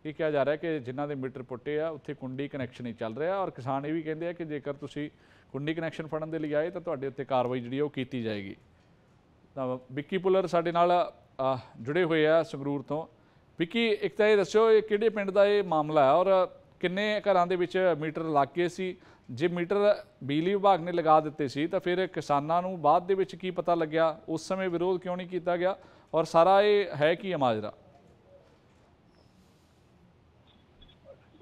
ਇਹ ਕਿਹਾ ਜਾ ਰਿਹਾ ਕਿ ਜਿਨ੍ਹਾਂ ਦੇ ਮੀਟਰ ਪੁੱਟੇ ਆ ਉੱਥੇ ਕੁੰਡੀ ਕਨੈਕਸ਼ਨ ਹੀ ਚੱਲ ਰਿਹਾ, ਔਰ ਕਿਸਾਨ ਇਹ ਵੀ ਕਹਿੰਦੇ ਆ ਕਿ ਜੇਕਰ ਤੁਸੀਂ ਕੁੰਡੀ ਕਨੈਕਸ਼ਨ ਫੜਨ ਦੇ ਲਈ ਆਏ ਤਾਂ ਤੁਹਾਡੇ ਉੱਤੇ ਕਾਰਵਾਈ ਜਿਹੜੀ ਉਹ ਕੀਤੀ ਜਾਏਗੀ। ਤਾਂ ਵਿੱਕੀ ਪੁੱਲਰ ਸਾਡੇ ਨਾਲ ਜੁੜੇ ਹੋਏ ਆ ਸੰਗਰੂਰ ਤੋਂ। ਵਿੱਕੀ, ਇੱਕ ਤਾਂ ਇਹ ਦੱਸਿਓ ਇਹ ਕਿਹੜੇ ਪਿੰਡ ਦਾ ਇਹ ਮਾਮਲਾ ਹੈ ਔਰ ਕਿੰਨੇ ਘਰਾਂ ਦੇ ਵਿੱਚ ਮੀਟਰ ਲੱਗ ਗਏ ਸੀ? ਜੇ ਮੀਟਰ ਬਿਜਲੀ ਵਿਭਾਗ ਨੇ ਲਗਾ ਦਿੱਤੇ ਸੀ ਤਾਂ ਫਿਰ ਕਿਸਾਨਾਂ ਨੂੰ ਬਾਅਦ ਦੇ ਵਿੱਚ ਕੀ ਪਤਾ ਲੱਗਿਆ? ਉਸ ਸਮੇਂ ਵਿਰੋਧ ਕਿਉਂ ਨਹੀਂ ਕੀਤਾ ਗਿਆ ਔਰ ਸਾਰਾ ਇਹ ਹੈ ਕੀ ਮਾਜਰਾ?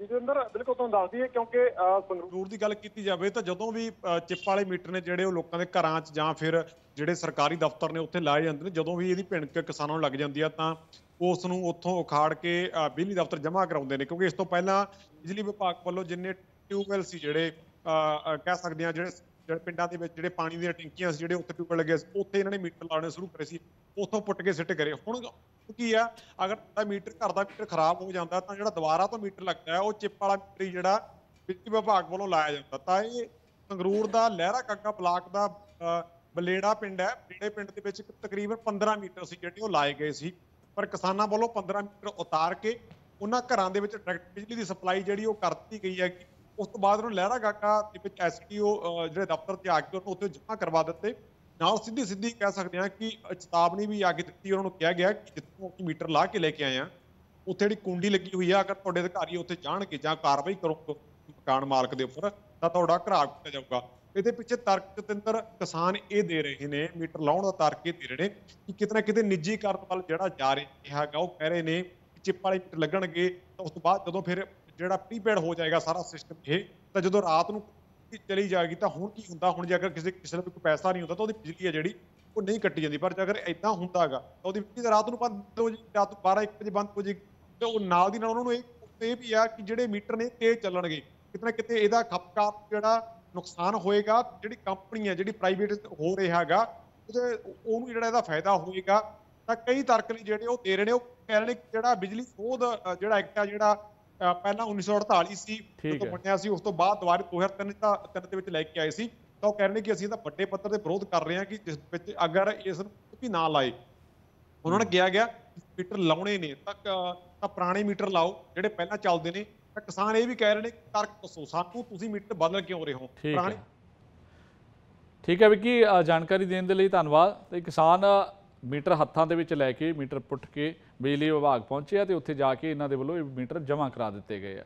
ਜਤਿੰਦਰ, ਬਿਲਕੁਲ ਤੁਹਾਨੂੰ ਦੱਸ ਦਈਏ, ਕਿਉਂਕਿ ਸੰਗਰੂਰ ਦੀ ਗੱਲ ਕੀਤੀ ਜਾਵੇ ਤਾਂ ਜਦੋਂ ਵੀ ਚਿੱਪ ਵਾਲੇ ਮੀਟਰ ਨੇ ਜਿਹੜੇ ਉਹ ਲੋਕਾਂ ਦੇ ਘਰਾਂ 'ਚ ਜਾਂ ਫਿਰ ਜਿਹੜੇ ਸਰਕਾਰੀ ਦਫ਼ਤਰ ਨੇ ਉੱਥੇ ਲਾਏ ਜਾਂਦੇ ਨੇ, ਜਦੋਂ ਵੀ ਇਹਦੀ ਭਿਣਕ ਕਿਸਾਨਾਂ ਨੂੰ ਲੱਗ ਜਾਂਦੀ ਆ ਤਾਂ ਉਸ ਨੂੰ ਉੱਥੋਂ ਉਖਾੜ ਕੇ ਬਿਜਲੀ ਦਫ਼ਤਰ ਜਮ੍ਹਾਂ ਕਰਾਉਂਦੇ ਨੇ। ਕਿਉਂਕਿ ਇਸ ਤੋਂ ਪਹਿਲਾਂ ਬਿਜਲੀ ਵਿਭਾਗ ਵੱਲੋਂ ਜਿੰਨੇ ਟਿਊਬਵੈੱਲ ਸੀ ਜਿਹੜੇ ਕਹਿ ਸਕਦੇ ਹਾਂ ਜਿਹੜੇ ਪਿੰਡਾਂ ਦੇ ਵਿੱਚ ਜਿਹੜੇ ਪਾਣੀ ਦੀਆਂ ਟੈਂਕੀਆਂ ਸੀ ਜਿਹੜੇ ਉੱਥੇ ਟਿਊਬਵੈੱਲ ਲੱਗੇ ਉੱਥੇ ਇਹਨਾਂ ਨੇ ਮੀਟਰ ਲਾਉਣੇ ਸ਼ੁਰੂ ਕਰੇ ਸੀ, ਉੱਥੋਂ ਪੁੱਟ ਕੇ ਸਿੱਟ ਕਰੇ। ਹੁਣ ਕੀ ਆ, ਅਗਰ ਮੀਟਰ ਘਰ ਦਾ ਮੀਟਰ ਖਰਾਬ ਹੋ ਜਾਂਦਾ ਤਾਂ ਜਿਹੜਾ ਦੁਬਾਰਾ ਤੋਂ ਮੀਟਰ ਲੱਗਦਾ ਹੈ ਉਹ ਚਿੱਪ ਵਾਲਾ ਮੀਟਰ ਜਿਹੜਾ ਬਿਜਲੀ ਵਿਭਾਗ ਵੱਲੋਂ ਲਾਇਆ ਜਾਂਦਾ। ਤਾਂ ਇਹ ਸੰਗਰੂਰ ਦਾ ਲਹਿਰਾ ਕਾਕਾ ਬਲਾਕ ਦਾ ਬਲੇੜਾ ਪਿੰਡ ਹੈ। ਬਲੇੜੇ ਪਿੰਡ ਦੇ ਵਿੱਚ ਤਕਰੀਬਨ 15 ਮੀਟਰ ਸੀ ਜਿਹੜੇ ਉਹ ਲਾਏ ਗਏ ਸੀ, ਪਰ ਕਿਸਾਨਾਂ ਵੱਲੋਂ 15 ਮੀਟਰ ਉਤਾਰ ਕੇ ਉਹਨਾਂ ਘਰਾਂ ਦੇ ਵਿੱਚ ਡਾਇਰੈਕਟ ਬਿਜਲੀ ਦੀ ਸਪਲਾਈ ਜਿਹੜੀ ਉਹ ਕਰ ਦਿੱਤੀ ਗਈ ਹੈ। ਉਸ ਤੋਂ ਬਾਅਦ ਉਹਨੂੰ ਲਹਿਰਾ ਕਾਕਾ ਦੇ ਵਿੱਚ ਐਸਡੀਓ ਜਿਹੜੇ ਦਫ਼ਤਰ 'ਤੇ ਆ ਕੇ ਉਹਨੂੰ ਉੱਥੇ ਜਮ੍ਹਾਂ ਕਰਵਾ ਦਿੱਤੇ। ਨਾਲ ਸਿੱਧੀ ਕਹਿ ਸਕਦੇ ਹਾਂ ਕਿ ਚੇਤਾਵਨੀ ਵੀ ਆ ਕੇ ਦਿੱਤੀ, ਉਹਨਾਂ ਨੂੰ ਕਿਹਾ ਗਿਆ ਕਿ ਜਿੱਥੋਂ ਮੀਟਰ ਲਾ ਕੇ ਲੈ ਕੇ ਆਏ ਆ ਉੱਥੇ ਜਿਹੜੀ ਕੁੰਡੀ ਲੱਗੀ ਹੋਈ ਆ, ਅਗਰ ਤੁਹਾਡੇ ਅਧਿਕਾਰੀ ਉੱਥੇ ਜਾਣਗੇ ਜਾਂ ਕਾਰਵਾਈ ਕਰੋਗੇ ਮਕਾਨ ਮਾਲਕ ਦੇ ਉੱਪਰ ਤਾਂ ਤੁਹਾਡਾ ਘਰਾਓ ਕੀਤਾ ਜਾਊਗਾ। ਇਹਦੇ ਪਿੱਛੇ ਤਰਕ ਜਤਿੰਦਰ ਕਿਸਾਨ ਇਹ ਦੇ ਰਹੇ ਨੇ, ਮੀਟਰ ਲਾਉਣ ਦਾ ਤਰਕ ਇਹ ਦੇ ਰਹੇ ਨੇ ਕਿ ਕਿਤੇ ਨਾ ਕਿਤੇ ਨਿੱਜੀਕਰਨ ਵੱਲ ਜਿਹੜਾ ਜਾ ਰਿਹਾ ਹੈਗਾ। ਉਹ ਕਹਿ ਰਹੇ ਨੇ ਕਿ ਚਿੱਪ ਵਾਲੇ ਮੀਟਰ ਲੱਗਣਗੇ ਤਾਂ ਉਸ ਤੋਂ ਬਾਅਦ ਜਦੋਂ ਫਿਰ ਜਿਹੜਾ ਪ੍ਰੀਪੇਡ ਹੋ ਜਾਏਗਾ ਸਾਰਾ ਸਿਸਟਮ ਇਹ, ਤਾਂ ਜਦੋਂ ਰਾਤ ਨੂੰ ਚਲੀ ਜਾਏਗੀ ਤਾਂ ਹੁਣ ਕੀ ਹੁੰਦਾ? ਹੁਣ ਜੇ ਅਗਰ ਕਿਸੇ ਦਾ ਕੋਈ ਪੈਸਾ ਨਹੀਂ ਹੁੰਦਾ ਤਾਂ ਉਹਦੀ ਬਿਜਲੀ ਹੈ ਜਿਹੜੀ ਉਹ ਨਹੀਂ ਕੱਟੀ ਜਾਂਦੀ, ਪਰ ਜੇ ਅਗਰ ਏਦਾਂ ਹੁੰਦਾ ਹੈਗਾ ਤਾਂ ਉਹਦੀ ਬਿਜਲੀ ਰਾਤ ਨੂੰ ਬੰਦ ਹੋ ਜਾਏਗੀ, ਰਾਤ ਨੂੰ 12-1 ਵਜੇ ਬੰਦ ਹੋ ਜਾਏਗੀ। ਤੇ ਉਹ ਨਾਲ ਦੀ ਨਾਲ ਉਹਨਾਂ ਨੂੰ ਇਹ ਵੀ ਆ ਕਿ ਜਿਹੜੇ ਮੀਟਰ ਨੇ ਤੇਜ਼ ਚੱਲਣਗੇ, ਕਿਤੇ ਨਾ ਕਿਤੇ ਇਹਦਾ ਖਪਤਕਾਰ ਜਿਹੜਾ ਨੁਕਸਾਨ ਹੋਏਗਾ। ਜਿਹੜੀ ਕੰਪਨੀ ਹੈ ਜਿਹੜੀ ਪ੍ਰਾਈਵੇਟ ਹੋ ਰਿਹਾ ਹੈਗਾ ਉਹਨੂੰ ਜਿਹੜਾ ਇਹਦਾ ਫਾਇਦਾ ਹੋਏਗਾ। ਤਾਂ ਕਈ ਤਰਕ ਨੇ ਜਿਹੜੇ ਉਹ ਦੇ ਰਹੇ ਨੇ। ਉਹ ਕਹਿ ਰਹੇ ਨੇ ਜਿਹੜਾ ਬਿਜਲੀ ਸੋਧ ਜਿਹੜਾ ਐਕਟ ਆ ਜਿਹੜਾ ਪਹਿਲਾਂ 1948 ਸੀ ਜਦੋਂ ਬਣਿਆ ਸੀ, ਉਸ ਤੋਂ ਬਾਅਦ ਦੁਬਾਰਾ 2003 ਦੇ ਵਿੱਚ ਲੈ ਕੇ ਆਏ ਸੀ, ਤਾਂ ਉਹ ਕਹਿ ਰਹੇ ਨੇ ਕਿ ਅਸੀਂ ਇਹਦਾ ਵੱਡੇ ਪੱਧਰ ਤੇ ਵਿਰੋਧ ਕਰ ਰਹੇ ਹਾਂ ਕਿ ਜਿਸ ਵਿੱਚ ਅਗਰ ਇਸ ਨੂੰ ਵੀ ਨਾ ਲਾਏ। ਉਹਨਾਂ ਨੇ ਕਿਹਾ ਗਿਆ ਮੀਟਰ ਲਾਉਣੇ ਨੇ ਤਾਂ ਪੁਰਾਣੇ ਮੀਟਰ ਲਾਓ ਜਿਹੜੇ ਪਹਿਲਾਂ ਚੱਲਦੇ ਨੇ। ਤਾਂ ਕਿਸਾਨ ਇਹ ਵੀ ਕਹਿ ਰਹੇ ਨੇ ਤਰਕ ਦੱਸੋ ਸਾਨੂੰ, ਤੁਸੀਂ ਮੀਟਰ ਬਦਲ ਕਿਉਂ ਰਹੇ ਹੋ? ਠੀਕ ਹੈ ਵਿੱਕੀ, ਜਾਣਕਾਰੀ ਦੇਣ ਦੇ ਲਈ ਧੰਨਵਾਦ। ਤੇ ਕਿਸਾਨ ਮੀਟਰ ਹੱਥਾਂ ਦੇ ਵਿੱਚ ਲੈ ਕੇ ਮੀਟਰ ਪੁੱਟ ਕੇ ਬਿਜਲੀ ਵਿਭਾਗ ਪਹੁੰਚੇ ਆ ਤੇ ਉੱਥੇ ਜਾ ਕੇ ਇਹਨਾਂ ਦੇ ਵੱਲੋਂ ਇਹ ਮੀਟਰ ਜਮ੍ਹਾਂ ਕਰਾ ਦਿੱਤੇ ਗਏ ਆ।